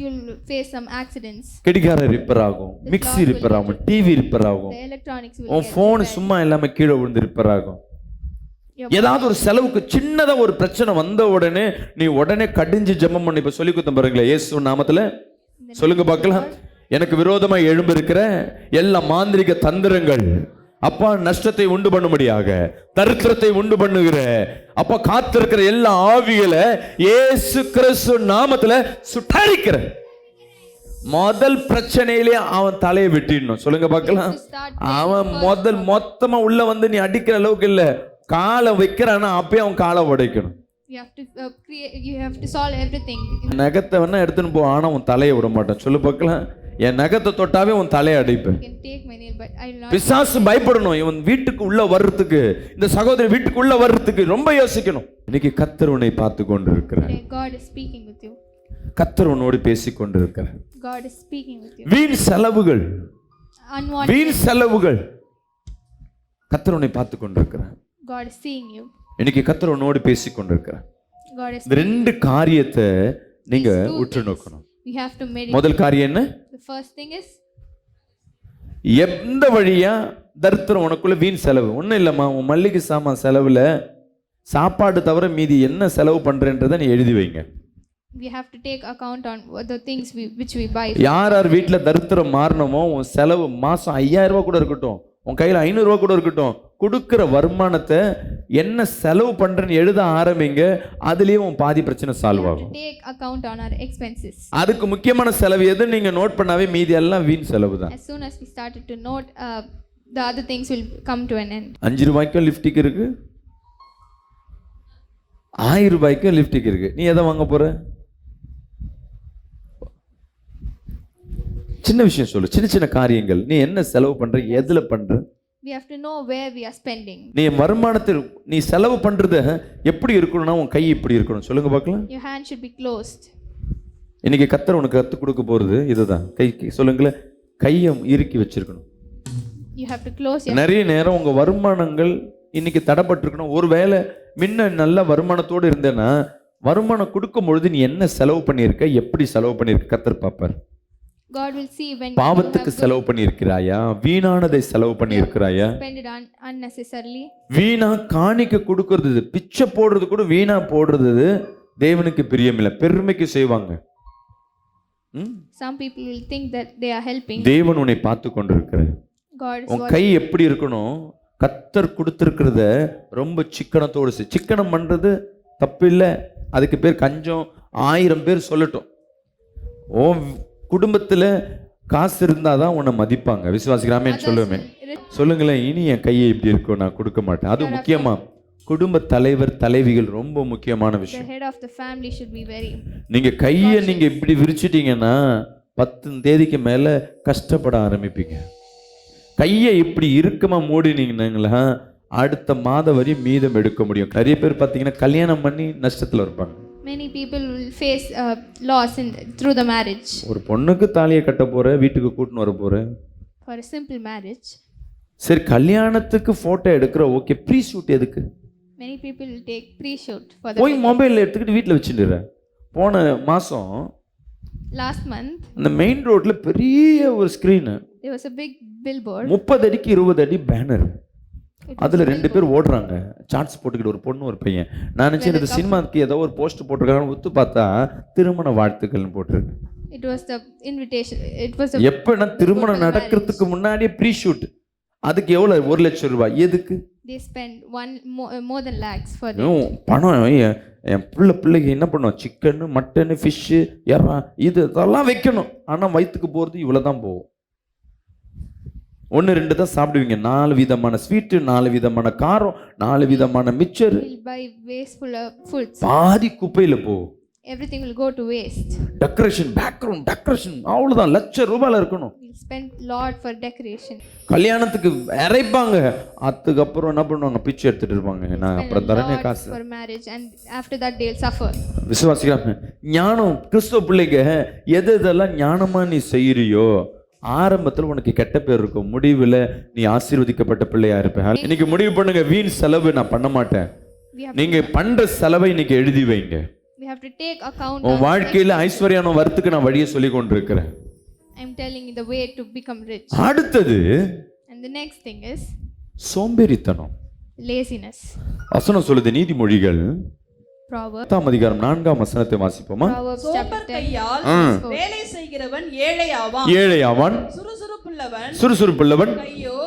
You'll face some accidents. கடிகாரம் ரிப்பேர் ஆகும், மிக்ஸி ரிப்பேர் ஆகும், டிவி ரிப்பேர் ஆகும், The electronics will உன் get ஃபோன் repaired. சும்மா இல்லாம கீழே விழுந்து ரிப்பேர் ஆகும். Your ஏதாவது ஒரு செலவுக்கு சின்னதா ஒரு பிரச்சனை வந்த உடனே நீ உடனே கடிஞ்சு ஜெபம் பண்ணி. இப்ப சொல்லி கொடுத்த பாருங்களேன், இயேசு நாமத்துல சொல்லுங்க பார்க்கலாம். எனக்கு விரோதமா எழும்பி இருக்கிற எல்லா மாந்திரிக தந்திரங்கள் அப்பா நஷ்டத்தை உண்டு பண்ணும்படியாக, தரித்திரத்தை உண்டு பண்ணுகிற அப்பா காத்திருக்கிற எல்லா ஆவிகளை இயேசு கிறிஸ்து நாமத்துல சுட்டரிக்கிற. முதல் பிரச்சனையிலே அவன் தலையை வெட்டிடணும். சொல்லுங்க பார்க்கலாம். அவன் மொத்தமா உள்ள வந்து நீ அடிக்கிற அளவுக்கு இல்ல, காலை வைக்கிறான்னா அப்பயே அவன் காலை உடைக்கணும். You have to you have to solve everything. நகத்தை வேணா எடுத்துன்னு போ, ஆனா உன் தலையை விட மாட்டான். சொல்லு பார்க்கலாம். என் நகத்தை தொட்டாவே உன் தலையை அடிப்பேன். You can take my nail, but I will not. பிசாசு பயப்படணும். இவன் வீட்டுக்கு உள்ள வர்றதுக்கு, இந்த சகோதரி வீட்டுக்கு உள்ள வர்றதுக்கு ரொம்ப யோசிக்கணும். இன்னைக்கு கர்த்தர் உன்னை பார்த்து கொண்டிருக்கிறார். Today God is speaking with you. கர்த்தர் உன்னோடு பேசி கொண்டிருக்கிறார். God is speaking with you. வீண் செலவுகள், Unwanted. வீண் செலவுகள், கர்த்தர் உன்னை பார்த்து கொண்டிருக்கிறார். God is seeing you. இன்னைக்கு கர்த்தர் உன்னோடு பேசி கொண்டிருக்கிறார். God is. இந்த 2 காரியத்தை நீங்க உற்று நோக்கணும். We have to meditate. முதல் காரியம் என்ன? The first thing is, எந்த வழியா தரித்திரம் உனக்குள்ள வீண் செலவு ஒன்றும் இல்லைம்மா. உன் மல்லிகை சாமான் செலவுல சாப்பாடு தவிர மீதி என்ன செலவு பண்றேன்றதை நீ எழுதி வைங்க. we have to take account on the things which we buy. யார் யார் வீட்டில் தரித்திரம் மாறணுமோ, உன் செலவு மாசம் 5000 ரூபா கூட இருக்கட்டும், உன் கையில் 500 ரூபா கூட இருக்கட்டும், கொடுக்குற வருமானத்தை என்ன செலவு பண்றேன்னு எழுத ஆரம்பிங்க. அதுலயே உன் பாதி பிரச்சனை சால்வ் ஆகும். Take account on our expenses. அதுக்கு முக்கியமான செலவு எது நீங்க நோட் பண்ணாவே மீதி எல்லாம் வீண் செலவு தான். As soon as we started to note, the other things will come to an end. 5 ரூபாய்க்கும் லிப்டிக் இருக்கு, 1000 ரூபாய்க்கும் லிப்டிக் இருக்கு. நீ எதை வாங்க போற? சின்ன விஷயம் சொல்லு, சின்ன சின்ன காரியங்கள். நீ என்ன செலவு பண்ற, எதுல பண்ற? We have to know where we are spending. நீ வருமானத்தில் நீ செலவு பண்றது எப்படி இருக்கணும்னா உன் கை இப்படி இருக்கணும். சொல்லுங்க பார்க்கலாம். Your hand should be closed. இன்னைக்கு கர்த்தர் உனக்கு கற்றுக் கொடுக்க போகிறது இதுதான். சொல்லுங்களேன், கையை இறுக்கி வச்சிருக்கணும். You have to close your நிறைய நேரம் உங்கள் வருமானங்கள் இன்னைக்கு தடைப்பட்டிருக்கணும். ஒரு வேளை முன்ன நல்ல வருமானத்தோடு இருந்தேன்னா வருமானம் கொடுக்கும் பொழுது நீ என்ன செலவு பண்ணியிருக்க, எப்படி செலவு பண்ணியிருக்க கர்த்தர் பார்ப்பார். God will see when பாவத்துக்கு செலவு பண்ணியிருக்கிறாயா, வீணானதை செலவு பண்ணியிருக்கிறாயா, spend it unnecessarily. வீணா காணிக்க கொடுக்கறது, பிச்சை போடுறது கூட வீணா போடுறது தேவனுக்கு பிரியமில்லை, பெருமைக்கு செய்வாங்க. Some people will think that they are helping. தேவன் உன்னை பார்த்து கொண்டிருக்கிறார். God is உன் கை எப்படி இருக்கணும், கர்த்தர் கொடுத்திருக்கிறத ரொம்ப சிக்கனத்தோடு செய். சிக்கனம் பண்றது தப்பு இல்லை, அதுக்கு பேர் கஞ்சம். 1000 பேர் சொல்லட்டும், ஓ குடும்பத்துல காசு இருந்தாதான் உன்னை மதிப்பாங்க. விசுவாசிக்கிறாமே சொல்லுவேன். சொல்லுங்களேன், இனி என் கையை இப்படி இருக்கும், நான் கொடுக்க மாட்டேன். அது முக்கியமா குடும்ப தலைவர் தலைவிகள் ரொம்ப முக்கியமான The விஷயம். head of the family should be very. நீங்க கையை நீங்க இப்படி விரிச்சிட்டீங்கன்னா 10 தேதிக்கு மேல கஷ்டப்பட ஆரம்பிப்பீங்க. கையை இப்படி இறுக்கமா மூடினீங்கன்னா அடுத்த மாதம் வரை மீதம் எடுக்க முடியும். நிறைய பேர் பார்த்தீங்கன்னா கல்யாணம் பண்ணி நஷ்டத்துல இருப்பாங்க. Many people will face loss through the marriage. ஒரு பொண்ணுக்கு தாலியை கட்ட போற, வீட்டுக்கு கூட்டின்னு வர போற, For a simple marriage. சரி கல்யாணத்துக்கு போட்டோ எடுக்கிற, ஓகே, ப்ரீ ஷூட் எதுக்கு? Many people will take pre-shoot for the போய் மொபைல் எடுத்துக்கிட்டு வீட்டில் வச்சுட்டு. போன மாதம் last month இந்த மெயின் ரோட்ல பெரிய ஒரு screen, there was a big billboard. 30 அடிக்கு 20 அடி பேனர். அதில் 2 பேர் ஓடுறாங்க, சார்ட்ஸ் போட்டுக்கிட்டு, ஒரு பொண்ணு ஒரு பையன். நான் நினச்சேன் இந்த சினிமாவுக்கு ஏதோ ஒரு போஸ்ட் போட்டிருக்காங்கன்னு ஒத்து பார்த்தா திருமண வாழ்த்துக்கள்னு போட்டிருக்கு. It was the invitation. It was எப்பன்னா திருமணம் நடக்கிறதுக்கு முன்னாடியே ப்ரீ ஷூட். அதுக்கு எவ்வளோ? 1 லட்சம் ரூபாய். எதுக்கு? they spend more than lakhs for that. பணம் என் பிள்ளைக்கு என்ன பண்ணுவோம், சிக்கனு மட்டனு ஃபிஷ்ஷு எறா இதெல்லாம் வைக்கணும். ஆனால் வயிற்றுக்கு போகிறது இவ்வளோ தான் போகும். 1-2 தான் சாப்பிடுவீங்க. 4 விதமான ஸ்வீட்டு, 4 விதமான காரம், 4 விதமான mixture. Will buy wasteful foods. பாதி குப்பையில் போகும். Everything will go to waste. Decoration, background decoration அவ்வளோதான், லட்சம் ரூபாயில் இருக்கணும். We'll spend lot for decoration. கல்யாணத்துக்கு இறைப்பாங்க, அதுக்கப்புறம் என்ன பண்ணுவாங்க, பிச்சை எடுத்துட்டு இருப்பாங்க. நான் அப்புறம் தரனே காசு. For marriage and after that they'll suffer. விசுவாசிக்கிறாங்க. ஞானம் கிறிஸ்துவ பிள்ளைங்க எதெல்லாம் ஞானமா நீ செய்யறியோ ஆரம்பத்தில் உனக்கு கெட்ட பேர் இருக்கும், முடிவில் நீ ஆசீர்வதிக்கப்பட்ட பிள்ளையா இருப்ப. இன்னைக்கு முடிவு பண்ணுங்க, வீண் செலவு நான் பண்ண மாட்டேன். நீங்க பண்ற செலவை இன்னைக்கு எழுதி வைங்க. We have to take account. உன் வாழ்க்கையில ஐஸ்வர்யானம் வரத்துக்கு நான் வழியை சொல்லி கொண்டிருக்கிறேன். I'm telling you the way to become rich. அடுத்தது And the next thing is சோம்பேறித்தனம், laziness. வசனம் சொல்லுது, நீதிமொழிகள் Proverbs 10 அதிகாரம் 4ஆம் வசனத்தை வாசிப்போமா? Proverbs chapter சோம்பர் 10. கையால் வேலை செய்கிறவன் ஏழை ஆவான். ஏழை ஆவான், சுறுசுறுப்புள்ளவன் கையோ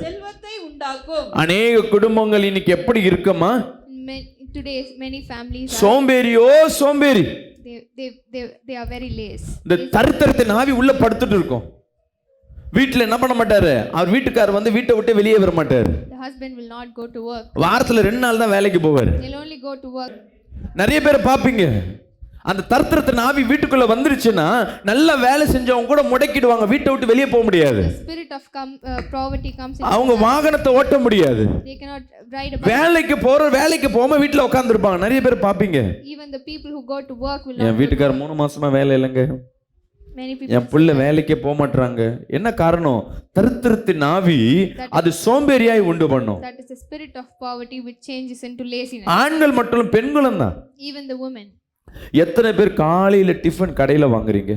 செல்வத்தை உண்டாக்கும். அநேக குடும்பங்கள் இன்னைக்கு எப்படி இருக்குமா? Today many families சோம்பேறியோ சோம்பேறி. they are very lazy. இந்த தரித்திரத்தை நாவி உள்ள படுத்துட்டு இருக்கோம். வீட்டுல என்ன பண்ண மாட்டாரு, அவர் வீட்டுக்காரர் வந்து வீட்டை விட்டு வெளியே வர மாட்டாரு. The husband will not go to work. வாரத்துல 2 நாள் தான் வேலைக்கு போவாரு. They'll only go to work. நிறைய பேரை பாப்பீங்க, அந்த தரித்திரத்தை நாவி வீட்டுக்குள்ள வந்துருச்சுன்னா நல்லா வேலை செஞ்சவங்க கூட முடக்கிடுவாங்க, வீட்டை விட்டு வெளியே போக முடியாது. The spirit of poverty comes in. அவங்க வாகனத்தை ஓட்ட முடியாது. They cannot ride a bike. வேலைக்கு போகாம வீட்டுல உட்கார்ந்து இருப்பாங்க. நிறைய பேர் பாப்பீங்க. Even the people who go to work will not. என் வீட்டுக்கார 3 மாசமா வேலை இல்லைங்க, Many people. என் பிள்ளை வேலைக்கே போக மாட்டாங்க. என்ன காரணம்? தரித்திரத்தின் ஆவி அது சோம்பேறியாய் உண்டு பண்ணும். That is the spirit of poverty which changes into laziness. ஆண்கள் மற்றும் பெண்களும் தான். Even the women. எத்தனை பேர் காலையில டிஃபன் கடையில வாங்குறீங்க?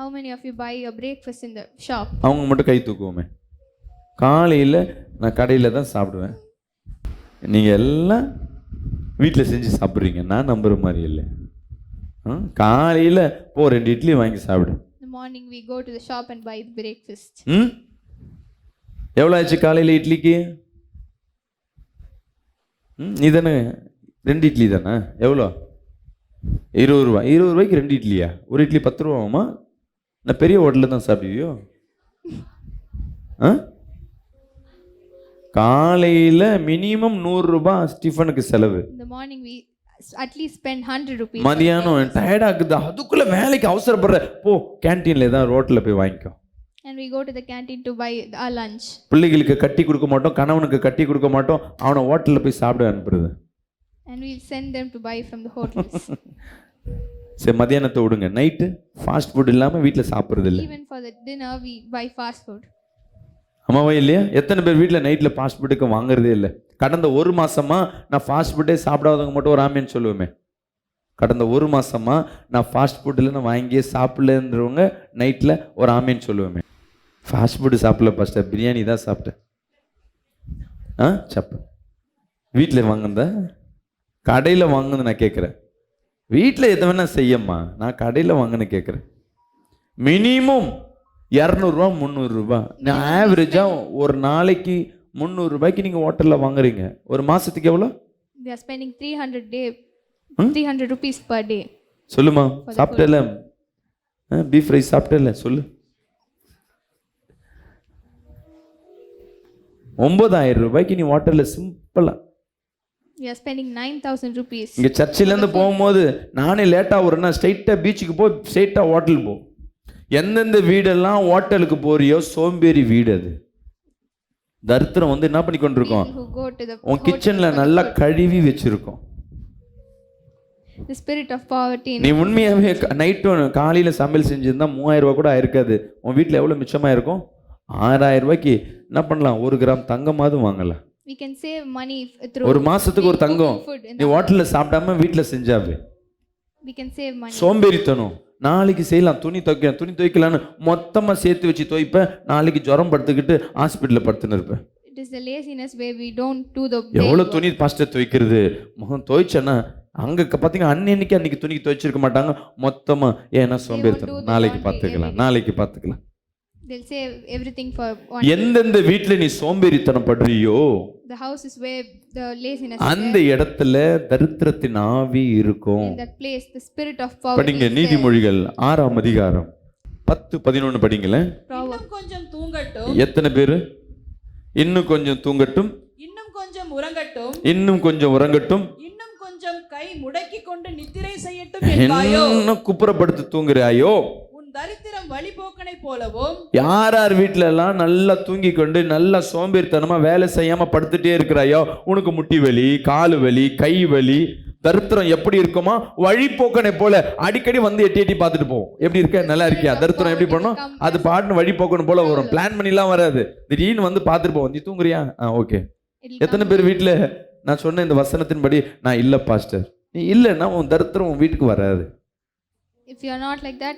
How many of you buy your breakfast in the shop? அவங்க மட்டும் கை தூக்குவோமே. காலையில நான் கடையில தான் சாப்பிடுவேன். நீங்க எல்லாம் வீட்டில் செஞ்சு சாப்பிட்றீங்க, நான் நம்புற மாதிரி இல்லை. காலையில 2 இட்லி வாங்கி சாப்பிடு. In the morning we go to the shop and buy the breakfast. எவ்வளோ ஆச்சு காலையில இட்லிக்கு? நீ தானே 2 இட்லி தானே? எவ்வளோ? 20 ரூபா. 20 ரூபாய்க்கு 2 இட்லியா? ஒரு இட்லி 10 ரூபாமா? நான் பெரிய ஹோட்டலில் தான் சாப்பிடுவியோ? காலையில் மினிமம் 100 ரூபாய் டிஃபனுக்கு செலவு. In the morning we at least spend 100 rupees. மதியானம் டயர்டாக இருக்குது, அதுக்குள்ளே வேலைக்கு அவசரப்படுற, போ கேன்டீனில் ஏதாவது ரோட்டில் போய் வாங்கிக்கோ. And we go to the canteen to buy our lunch. பிள்ளைகளுக்கு கட்டி கொடுக்க மாட்டோம், கணவனுக்கு கட்டி கொடுக்க மாட்டோம், அவனை ஹோட்டலில் போய் சாப்பிட அனுப்புறது. And we'll send them to buy from the hotels. சரி மத்தியானத்தை விடுங்க, நைட்டு ஃபாஸ்ட் ஃபுட் இல்லாமல் வீட்டில் சாப்பிட்றது இல்லை. Even for the dinner, we buy fast food. ஆமாவா இல்லையா? எத்தனை பேர் வீட்டில் நைட்டில் ஃபாஸ்ட் ஃபுட்டுக்கு வாங்குறதே இல்லை? கடந்த ஒரு மாசமா நான் ஃபாஸ்ட் ஃபுட்டே சாப்பிடாதவங்க மட்டும் ஒரு ஆமேன்னு சொல்லுவேமே. கடந்த ஒரு மாசமா நான் ஃபாஸ்ட் ஃபுட்டில் நான் வாங்கியே சாப்பிடலன்றவங்க நைட்டில் ஒரு ஆமேன்னு சொல்லுவேமே. ஃபாஸ்ட் ஃபுட்டு சாப்பிடல பாஸ்டர், பிரியாணி தான் சாப்பிட்டேன். சாப்பிட்டேன். வீட்டில் வாங்குனதா கடையில் வாங்குனது நான் கேட்குறேன். வீட்டில் எதை வேணா செய்யம்மா, நான் கடையில் வாங்கினு கேட்குறேன். மினிமம் 200 300. நான் ஆவரேஜாக ஒரு நாளைக்கு 300 ரூபாய்க்கு நீங்கள் ஹோட்டலில் வாங்குறீங்க. ஒரு மாதத்துக்கு எவ்வளோ? We are spending 300 rupees per day. சொல்லுமா, சாப்பிட்டல? Beef rice சாப்பிட்டல? சொல்லு. 9000 ரூபாய்க்கு நீ ஹோட்டலில் சிம்பிளாக. We are spending 9,000 rupees. இங்கே சர்ச்சிலேருந்து போகும்போது நானே லேட்டாக வரேன்னா ஸ்ட்ரைட்டாக பீச்சுக்கு போ, ஸ்ட்ரைட்டாக ஹோட்டல் போ. எந்தெந்த வீடெல்லாம் ஹோட்டலுக்கு போறியோ சோம்பேறி வீடு அது. தரித்திரம் வந்து என்ன பண்ணி கொண்டிருக்கோம்? Who go to the உன் கிச்சனில் நல்லா கழுவி வச்சிருக்கோம். The spirit of poverty. நீ உண்மையாகவே நைட்டு காலையில் சமையல் செஞ்சிருந்தா 3000 ரூபா கூட ஆயிருக்காது. உன் வீட்டில் எவ்வளோ மிச்சமாக இருக்கும்? 6000 ரூபாய்க்கு என்ன பண்ணலாம்? 1 கிராம் தங்கமாவது வாங்கலாம். We can save money through ஒரு மாசத்துக்கு ஒரு தங்கம் நீ ஹோட்டலில் சாப்பிடாம வீட்டில் செஞ்சாவே. We can save money. சோம்பேறித்தனம். நாளைக்கு செய்யலாம், துணி துவைக்கலான்னு மொத்தமாக சேர்த்து வச்சு துவைப்பேன். நாளைக்கு ஜுரம் படுத்துக்கிட்டு ஹாஸ்பிட்டலில் படுத்துன்னு இருப்பேன். It is the laziness where we don't do the எவ்வளோ துணி பாஸ்டர் துவைக்கிறது? முகம் துவைச்சேன்னா அங்கே பார்த்தீங்கன்னா அன்னைக்கு துணி துவைச்சிருக்க மாட்டாங்க மொத்தமாக. ஏன்னா சோம்பேறித்தனம், நாளைக்கு பார்த்துக்கலாம். They'll save everything for one. எந்தெந்த வீட்டில் நீ சோம்பேறித்தனம் படுறியோ The house is where the laziness அந்த இடத்துல தரித்திரத்தின் ஆவி இருக்கும். in that place the spirit of poverty. படிங்க நீதிமொழிகள் 6ஆம் அதிகாரம் 10-11 படிங்களேன். இன்னும் கொஞ்சம் தூங்கட்டும். எத்தனை பேரு? இன்னும் கொஞ்சம் தூங்கட்டும், இன்னும் கொஞ்சம் உறங்கட்டும், இன்னும் கொஞ்சம் உறங்கட்டும், இன்னும் கொஞ்சம் கை முடக்கி கொண்டு நித்திரை செய்யட்டும் என்பாயோ? இன்னும் குப்புறப்படுத்து தூங்குறாயோ? உன் தரித்திரம் வழிபோக்கனை போலவும். யார் வீட்டுல எல்லாம் நல்லா தூங்கி கொண்டு நல்லா சோம்பேறித்தனமா வேலை செய்யாம படுத்துட்டே இருக்கிறாயோ, உனக்கு முட்டி வலி, காலு வலி, கை வலி, தரித்திரம் எப்படி இருக்குமா? வழிபோக்கனை போல அடிக்கடி வந்து எட்டி பார்த்துட்டு போவோம். எப்படி இருக்க, நல்லா இருக்கியா? தரித்திரம் எப்படி பண்ணும்? அது பாட்டுன்னு வழிபோக்கனை போல வரும். பிளான் பண்ணிலாம் வராது, திடீர்னு வந்து பார்த்துட்டு போவோம். நீ தூங்குறியா? ஓகே. எத்தனை பேர் வீட்டுல நான் சொன்ன இந்த வசனத்தின்படி நான் இல்ல பாஸ்டர், நீ இல்லைன்னா உன் தரித்திரம் உன் வீட்டுக்கு வராது. If you are not like that,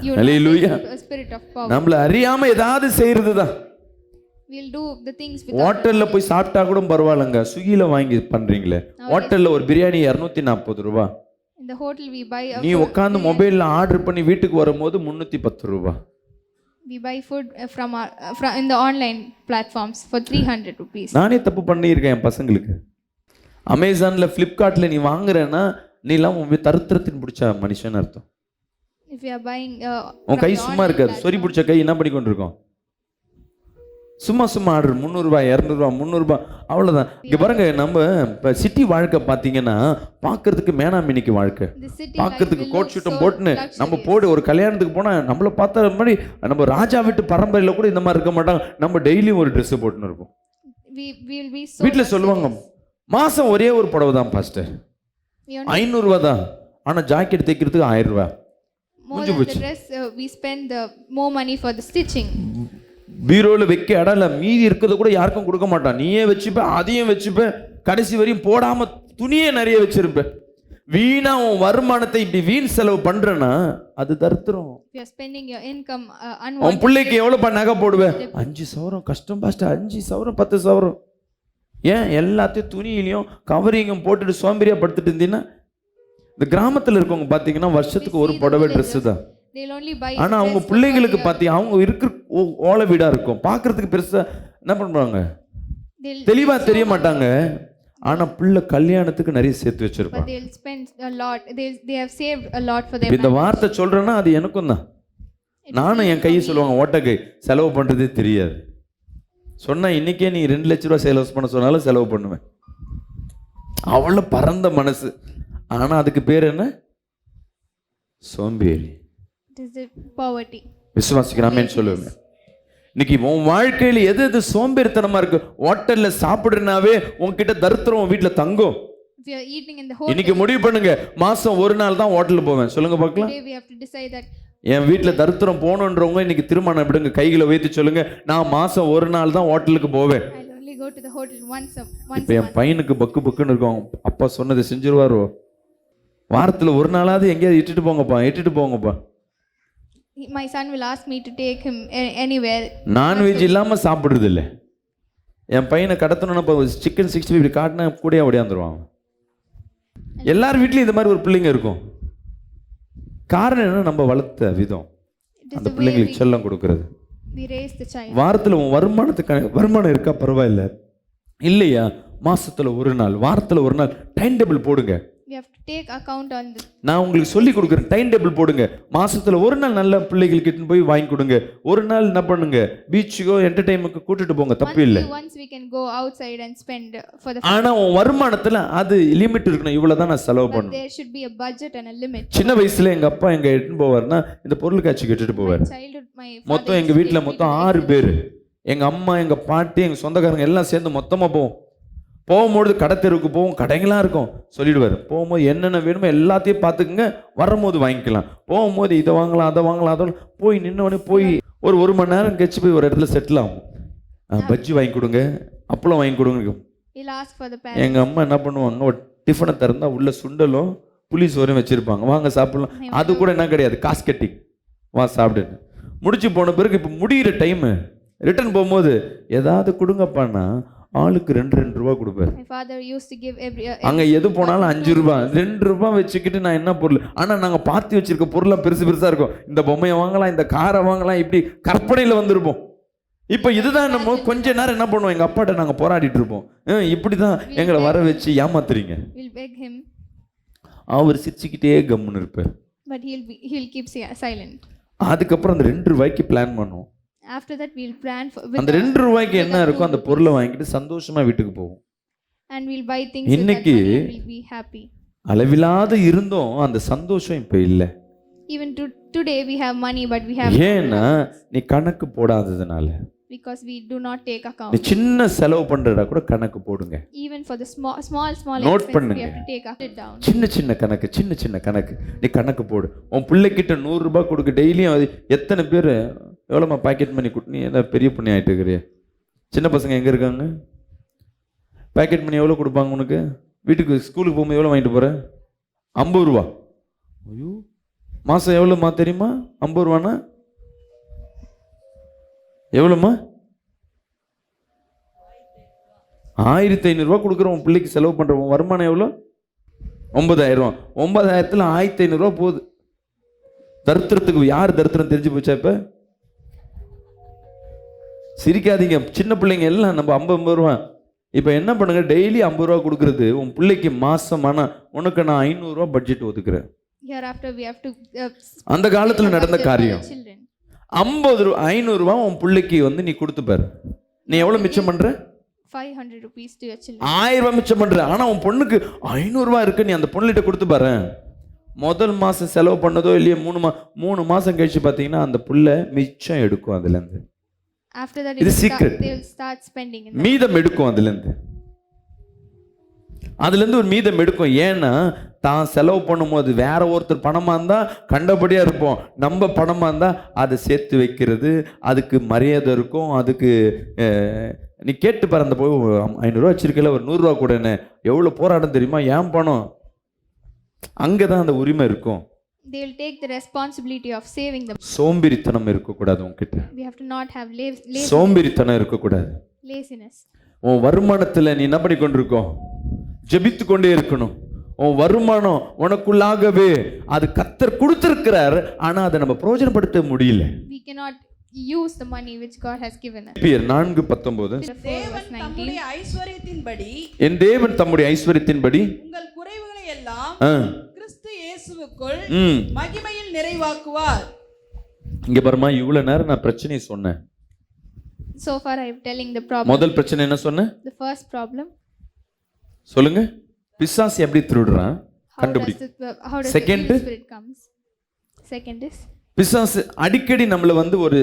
you Hallelujah. a spirit of poverty. நம்மள அறியாம ஏதாவது செய்யறதுதான். We'll do the things without. ஹோட்டல்ல போய் சாப்பிட்டா கூட பரவாயில்லைங்க, ஸ்விக்கில வாங்கி பண்றீங்களே. ஹோட்டல்ல ஒரு பிரியாணி 240 ரூபாய். In the hotel we buy நீ உட்காந்து மொபைல்ல ஆர்டர் பண்ணி வீட்டுக்கு வரும்போது 310 ரூபாய். We buy food from in the online platforms for 300 rupees. நானே தப்பு பண்ணியிருக்கேன் என் பசங்களுக்கு. அமேசான்ல பிளிப்கார்ட்ல நீ வாங்குறேன்னா நீ எல்லாம் உன் தரித்திரத்தின் பிடிச்ச மனுஷன் அர்த்தம். If you are buying உன் கை சும்மா இருக்காது, சொறி பிடிச்ச கை என்ன பண்ணி கொண்டிருக்கோம்? சும்மா ஆர்டர் 300 ரூபாய், 200 ரூபாய், 300 ரூபாய், அவ்வளோதான். இங்கே பாருங்க, நம்ம இப்போ சிட்டி வாழ்க்கை பார்த்தீங்கன்னா பார்க்கறதுக்கு மேனாமினிக்கு வாழ்க்கை, பார்க்கறதுக்கு கோட் ஷூட்டும் போட்டுன்னு நம்ம போடு ஒரு கல்யாணத்துக்கு போனால் நம்மளை பார்த்தா மாதிரி நம்ம ராஜா வீட்டு பரம்பரையில் கூட இந்த மாதிரி இருக்க மாட்டாங்க. நம்ம டெய்லியும் ஒரு ட்ரெஸ்ஸு போட்டுன்னு இருப்போம். வீட்டில் சொல்லுவாங்க மாதம் ஒரே ஒரு புடவை தான் பாஸ்டர், 500 ரூபா தான், ஆனால் ஜாக்கெட் தைக்கிறதுக்கு 1000 ரூபா. more than the dress we spend the more money for the stitching. பீரோல வைக்க இடம் இல்லை, மீதி இருக்கிறத கூட யாருக்கும் கொடுக்க மாட்டான். நீயே வச்சுப்ப, அதையும் வச்சுப்ப, கடைசி வரையும் போடாம துணியே நிறைய வச்சிருப்ப. வீணா உன் வருமானத்தை இப்படி வீண் செலவு பண்றேன்னா அது தரித்திரம். You are spending your income உன் பிள்ளைக்கு எவ்வளவு நகை போடுவேன்? 5 சவரம். கஷ்டம் பாஸ்டர், 5 சவரம் 10 சவரம். ஏன் எல்லாத்தையும் துணியிலையும் கவரிங்கும் போட்டுட்டு சோம்பேறியா படுத்துட்டு இருந்தீங்கன்னா? இந்த கிராமத்தில் இருக்கவங்க பார்த்தீங்கன்னா வருஷத்துக்கு ஒரு புடவை ட்ரெஸ்ஸு தான். ஆனால் அவங்க பிள்ளைங்களுக்கு பார்த்தீங்க அவங்க இருக்கிற ஓலை வீடாக இருக்கும், பார்க்கறதுக்கு பெருசாக என்ன பண்ணுறாங்க, தெளிவாக தெரிய மாட்டாங்க. ஆனால் பிள்ளை கல்யாணத்துக்கு நிறைய சேர்த்து வச்சிருப்பாங்க. இந்த வார்த்தை சொல்கிறேன்னா அது எனக்கும் தான். நானும் என் கையை சொல்லுவாங்க ஓட்டக்கை, செலவு பண்ணுறதே தெரியாது. சொன்னால் இன்றைக்கே நீ 2 லட்ச ரூபா செலவு பண்ண சொன்னாலும் செலவு பண்ணுவேன். அவ்வளோ பரந்த மனசு. ஆனா அதுக்கு பேர் என்ன? சோம்பேறி. விசுவாசிக்கிறாமேன்னு சொல்லுவேன். இன்னைக்கு உன் வாழ்க்கையில் எது சோம்பேறித்தனமா இருக்கு? ஹோட்டல்ல சாப்பிடுறனாவே உன்கிட்ட தரித்திரம் வீட்டில் தங்கும். If we are eating in the hotel, இன்னைக்கு முடிவு பண்ணுங்க, மாசம் ஒரு நாள் தான் ஹோட்டலுக்கு போவேன். சொல்லுங்க பார்க்கலாம். today we have to decide that என் வீட்டில் தரித்திரம் போகணுன்றவங்க இன்னைக்கு திருமணம் விடுங்க, கைகளை வைத்து சொல்லுங்க, நான் மாசம் ஒரு நாள் தான் ஹோட்டலுக்கு போவேன். I'll only go to the hotel once a இப்போ என் month. பையனுக்கு பக்கு பக்குன்னு இருக்கும், அப்பா சொன்னதை செஞ்சிருவாரோ. வாரத்தில் ஒரு நாளாவது எங்கேயாவது இட்டுட்டு போங்கப்பா. My son will ask me to take him anywhere. Non veg இல்லாமல் சாப்பிட்றது இல்லை. என் பையனை கடத்தணும்னா இப்போ சிக்கன் 65 இப்படி காட்டினா கூடயே ஓடியாந்துருவான். எல்லார் வீட்லையும் இந்த மாதிரி ஒரு பிள்ளைங்க இருக்கும். காரணம் என்ன? நம்ம வளர்த்த விதம், It is அந்த the way பிள்ளைங்களுக்கு செல்லம் கொடுக்கறது. we raise the child. வாரத்தில் உன் வருமானம் இருக்கா பரவாயில்ல, இல்லையா மாசத்துல ஒரு நாள், வாரத்தில் ஒரு நாள் டைம் டேபிள் போடுங்க. We have to take account on this. நான் உங்களுக்கு சொல்லி கொடுக்குறேன், டைம் டேபிள் போடுங்க. மாசத்துல ஒரு நாள் நல்ல பிள்ளைகளுக்கு போய் வாங்கி கொடுங்க. ஒரு நாள் என்ன பண்ணுங்க, பீச்சுக்கோ என்டர்டைன்மெண்ட்க்கு கூட்டிட்டு போங்க, தப்பு இல்லை. Once we can go outside and spend for the. ஆனா உன் வருமானத்துல அது லிமிட் இருக்கணும், இவ்வளவுதான் நான் செலவு But பண்ணணும். there should be a budget and a limit. சின்ன வயசுல எங்க அப்பா எங்க எடுத்துன்னு போவார்னா இந்த பொருள் காட்சிக்கு எடுத்துட்டு போவார். Childhood, my மொத்தம் எங்க வீட்டுல மொத்தம் 6 பேர், எங்க அம்மா, எங்க பாட்டி, எங்க சொந்தக்காரங்க எல்லாம் சேர்ந்து மொத்தமா போவோம். போகும்போது கடை தெருவுக்கு போவோம், கடைங்களாம் இருக்கும். சொல்லிடுவார், போகும்போது என்னென்ன வேணுமோ எல்லாத்தையும் பார்த்துக்குங்க, வரும்போது வாங்கிக்கலாம். போகும்போது இதை வாங்கலாம் அதை வாங்கலாம் அதை போய் நின்னோடனே போய் ஒரு மணி நேரம் கழிச்சு போய் ஒரு இடத்துல செட்டில் ஆகும். பஜ்ஜி வாங்கி கொடுங்க, அப்பளம் வாங்கி கொடுங்க. He'll ask for the parents. எங்கள் அம்மா என்ன பண்ணுவாங்க, ஒரு டிஃபனை திறந்தா உள்ள சுண்டலும் புளி சோறும் வச்சுருப்பாங்க, வாங்க சாப்பிடலாம். அது கூட என்ன கிடையாது, காசு கட்டி வா சாப்பிடுன்னு. முடிச்சு போன பிறகு இப்போ முடிகிற டைமு ரிட்டர்ன் போகும்போது ஏதாவது கொடுங்கப்பான்னா ஆளுக்கு 2 ரூபா கொடுப்பாரு. My father used to give அங்க எது போனாலும் 5 ரூபா 2 ரூபா வச்சுக்கிட்டு நான் என்ன பொருள், ஆனா நாங்க பார்த்து வச்சிருக்க பொருள்லாம் பெருசா இருக்கும். இந்த பொம்மையை வாங்கலாம், இந்த காரை வாங்கலாம், இப்படி கற்பனையில வந்திருப்போம். இப்போ இதுதான் நம்ம கொஞ்ச நேரம் என்ன பண்ணுவோம், எங்க அப்பாட்ட நாங்க போராடிட்டு இருப்போம், இப்படிதான் எங்களை வர வச்சு ஏமாத்துறீங்க. We'll beg him, அவர் சிரிச்சுக்கிட்டே கம்முன்னு இருப்பார். but he'll keep silent. அதுக்கப்புறம் அந்த 2 ரூபாய்க்கு பிளான் பண்ணுவோம். After that we'll plan for அந்த 2 ரூபாய்க்கு என்ன இருக்கும் அந்த பொருளை வாங்கிட்டு சந்தோஷமா வீட்டுக்கு போவோம். and we'll buy things with that இன்னைக்கு money and we'll be happy. அளவில்லாத இருந்தும் அந்த சந்தோஷம் இப்ப இல்லை. Even today we have money but we have ஏன்னா நீ கணக்கு போடாததுனால. because we do not take நீ account. சின்ன செலவு பண்றடா கூட கணக்கு போடுங்க. Even for the small Note expenses பண்ணுங்க. we have to take it down. சின்ன கணக்கு நீ கணக்கு போடு. உன் பிள்ளைகிட்ட 100 ரூபாய் கொடுக்க, டெய்லியும் எத்தனை பேர் எவ்வளோமா பாக்கெட் மணி கொடுத்து நீ ஏதாவது பெரிய பண்ணி ஆகிட்டு இருக்கிறிய. சின்ன பசங்க எங்கே இருக்காங்க, பாக்கெட் மணி எவ்வளோ கொடுப்பாங்க உனக்கு? வீட்டுக்கு ஸ்கூலுக்கு போகும்போது எவ்வளோ வாங்கிட்டு போகிற? 50 ரூபா. ஐயோ, மாதம் எவ்வளோமா தெரியுமா? 50 ரூபானா எவ்வளோம்மா? 1500 ரூபா கொடுக்குற உன் பிள்ளைக்கு செலவு பண்ணுற உன் வருமானம் எவ்வளோ? 9000 ரூபா. 9000ல் 1500 ரூபா போகுது. தரித்திரத்துக்கு யார் தரித்திரம் தெரிஞ்சு போச்சா? இப்போ சிரிக்காதீங்க, சின்ன பிள்ளைங்க எல்லாம் நம்ம 50 ரூபா. இப்போ என்ன பண்ணுங்க, டெய்லி 50 ரூபா கொடுக்குறது உன் பிள்ளைக்கு மாசம். ஆனால் உனக்கு நான் 500 ரூபா budget ஒதுக்குறேன். Hereafter we have to அந்த காலத்தில் நடந்த காரியம். 50 ரூபா 500 ரூபா உன் பிள்ளைக்கு நீ கொடுத்துப்பாரு. நீ எவ்வளோ மிச்சம் பண்ற? 500 rupees to your children. 1000 ரூபா மிச்சம் பண்ற. ஆனா உன் பொண்ணுக்கு 500 ரூபா இருக்கு, நீ அந்த பொண்ணுகிட்ட கொடுத்து பாரு. முதல் மாசம் செலவு பண்ணதோ இல்லையே 3 மாசம் கழிச்சு பார்த்தீங்கன்னா அந்த புள்ள மிச்சம் எடுக்கும் அதுலேருந்து. After that இது secret. they will start spending in மீதம் எடுக்கும் அதுலேருந்து ஒரு மீதம் எடுக்கும். ஏன்னா தான் செலவு பண்ணும்போது வேற ஒருத்தர் பணமா இருந்தா கண்டபடியா இருப்போம், நம்ம பணமா இருந்தா அதை சேர்த்து வைக்கிறது, அதுக்கு மரியாதை இருக்கும். அதுக்கு நீ கேட்டு பாரு, அந்த போய் 500 ரூபா வச்சிருக்கல, ஒரு 100 ரூபா கூட என்ன எவ்வளவு போராட்டம் தெரியுமா? ஏன் பணம் அங்கதான் அந்த உரிமை இருக்கும். they will take the responsibility of saving them. சோம்பேறித்தனம் இருக்கக்கூடாது உன்கிட்ட. We have to not have சோம்பேறித்தனம் இருக்கக்கூடாது. laziness. உன் வருமானத்துல நீ என்ன பண்ணி கொண்டிருக்கோம்? ஜெபித்து கொண்டே இருக்கணும். உன் வருமானம் உனக்குள்ளாகவே அது கர்த்தர் கொடுத்திருக்கிறார், ஆனா அதை நம்ம பிரயோஜனப்படுத்த முடியல. We cannot use the money which God has given us. 4:19 தேவன் தம்முடைய ஐஸ்வரியத்தின்படி என் தேவன் தம்முடைய ஐஸ்வரியத்தின்படி உங்கள் குறைவுகளை எல்லாம் கிறிஸ்து இயேசுவுக்குள் மகிமையில் நிறைவாக்குவார். இங்க பாருமா, இவ்வளவு நேரம் நான் பிரச்சனையை சொன்னேன். So far I am telling the problem. முதல் பிரச்சனை என்ன சொன்னேன்? The first problem, சொல்லுங்க. பிசாசு எப்படி திருடுறான் கண்டுபிடி. how does Second? the evil spirit comes? Second is பிசாசு அடிக்கடி நம்மள வந்து ஒரு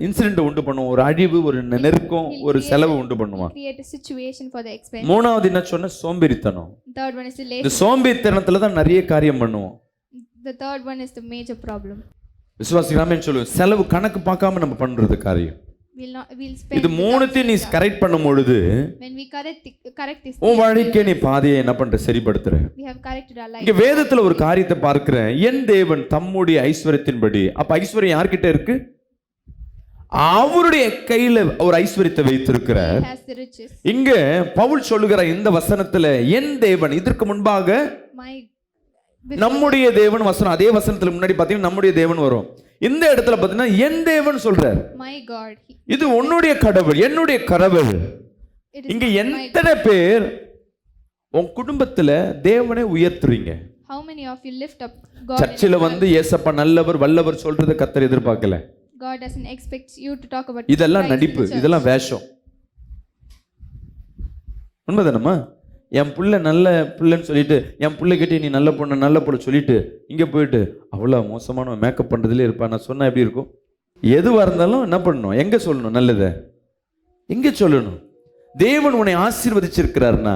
இன்சிடென்ட் உண்டு பண்ணுவோம், ஒரு அழிவு, ஒரு நெருக்கம், ஒரு செலவு உண்டு பண்ணுவான். Create a situation for the expense. மூணாவது என்ன சொன்ன? சோம்பேறித்தனம். Third one is the இந்த lazy. சோம்பேறித்தனத்துல தான் நிறைய காரியம் பண்ணுவோம். The third one is the major problem. விசுவாசிகளாமே சொல்லுவோம், செலவு கணக்கு பார்க்காம நம்ம பண்றது காரியம். We'll spend. இது மூணுத்தையும் நீ கரெக்ட் பண்ணும் பொழுது When we correct this, உன் வாழ்க்கையை நீ பாதையை என்ன பண்ற? சரிப்படுத்துற. we have corrected our life. இங்க வேதத்துல ஒரு காரியத்தை பார்க்கிறேன், என் தேவன் தம்முடைய ஐஸ்வர்யத்தின்படி. அப்ப ஐஸ்வர்யம் யார்கிட்ட இருக்கு? அவருடைய கையில ஒரு ஐஸ்வர்யத்தை வைத்திருக்கிறார். He has the riches. இங்க பவுல் சொல்லுகிற இந்த வசனத்துல என் தேவன், இதற்கு முன்பாக My நம்முடைய தேவன் வசனம், அதே வசனத்துல முன்னாடி பாத்தீங்கன்னா நம்முடைய தேவன் வரும். இந்த இடத்துல பாத்தீங்கன்னா என் தேவன் சொல்றார். my God. இது உன்னுடைய கடவுள், என்னுடைய கடவுள். It is இங்க எத்தனை பேர் உன் குடும்பத்துல தேவனை உயர்த்துறீங்க? how many of you lift up God? சர்ச்சில் வந்து ஏசப்பா நல்லவர் வல்லவர் சொல்றத கர்த்தர் எதிர்பார்க்கல. God doesn't expect you to talk about இதெல்லாம் Christ in நடிப்பு, the church. இதெல்லாம் வேஷம். உண்மைதானம்மா? என் புள்ள நல்ல பிள்ளைன்னு சொல்லிட்டு, என் பிள்ளைகிட்ட நீ நல்ல பொண்ணு நல்ல பொண்ணு சொல்லிட்டு இங்கே போயிட்டு அவ்வளோ மோசமான மேக்கப் பண்ணுறதுலே இருப்பா. நான் சொன்னால் எப்படி இருக்கும்? எதுவாக இருந்தாலும் என்ன பண்ணணும்? எங்கே சொல்லணும்? நல்லதை எங்கே சொல்லணும்? தேவன் உன்னை ஆசீர்வதிச்சிருக்கிறாருன்னா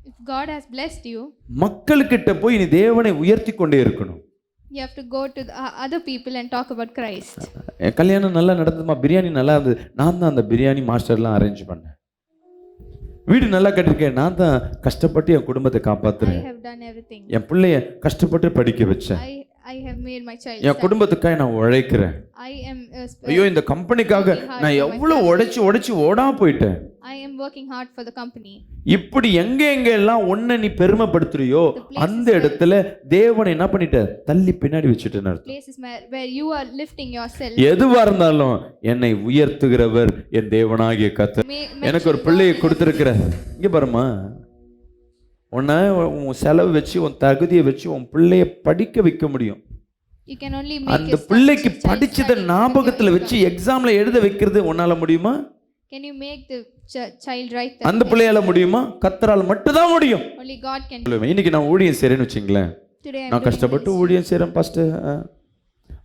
If God has blessed you, மக்களுக்கிட்ட போய் நீ தேவனை உயர்த்தி கொண்டே இருக்கணும். you have to go to the other people and talk about Christ. என் கல்யாணம் நல்லா நடந்ததுமா, பிரியாணி நல்லா இருந்தது, நான் தான் அந்த பிரியாணி மாஸ்டர்லாம் அரேஞ்ச் பண்ணேன். வீடு நல்லா கட்டிருக்கேன், நான் தான் கஷ்டப்பட்டு என் குடும்பத்தை I காப்பாத்துறேன். have done everything. என் பிள்ளைய கஷ்டப்பட்டு படிக்க வச்சேன். I have made my child. என் குடும்பத்துக்காக நான் உழைக்கிறேன். I am ஐயோ இந்த கம்பெனிக்காக நான் எவ்வளவு உடைச்சு ஓடா போயிட்டேன். I am working hard for the company. இப்படி எங்க எல்லாம் ஒன்ன நீ பெருமைப்படுத்துறியோ அந்த இடத்துல தேவனை என்ன பண்ணிட்ட? தள்ளி பின்னாடி வச்சுட்டேன்னு அர்த்தம். Places where you are lifting yourself. எதுவா இருந்தாலும் என்னை உயர்த்துகிறவர் என் தேவனாகிய கர்த்தர். எனக்கு ஒரு பிள்ளையை கொடுத்திருக்கிறார். இங்க பாருமா, உன்னை உன் செலவு வச்சு உன் தகுதியை வச்சு உன் பிள்ளைய படிக்க வைக்க முடியும். You can only make அந்த பிள்ளைக்கு படிச்சத ஞாபகத்துல வச்சு எக்ஸாம்ல எழுத வைக்கிறது உன்னால முடியுமா? Can you make the child write that? அந்த பிள்ளையால முடியுமா? கர்த்தரால் மட்டும்தான் முடியும். Only God can. இன்னைக்கு நான் ஊழியம் செய்றேன்னு வச்சுங்களேன், Today I am நான் கஷ்டப்பட்டு ஊழியம் செய்றேன். ஃபர்ஸ்ட்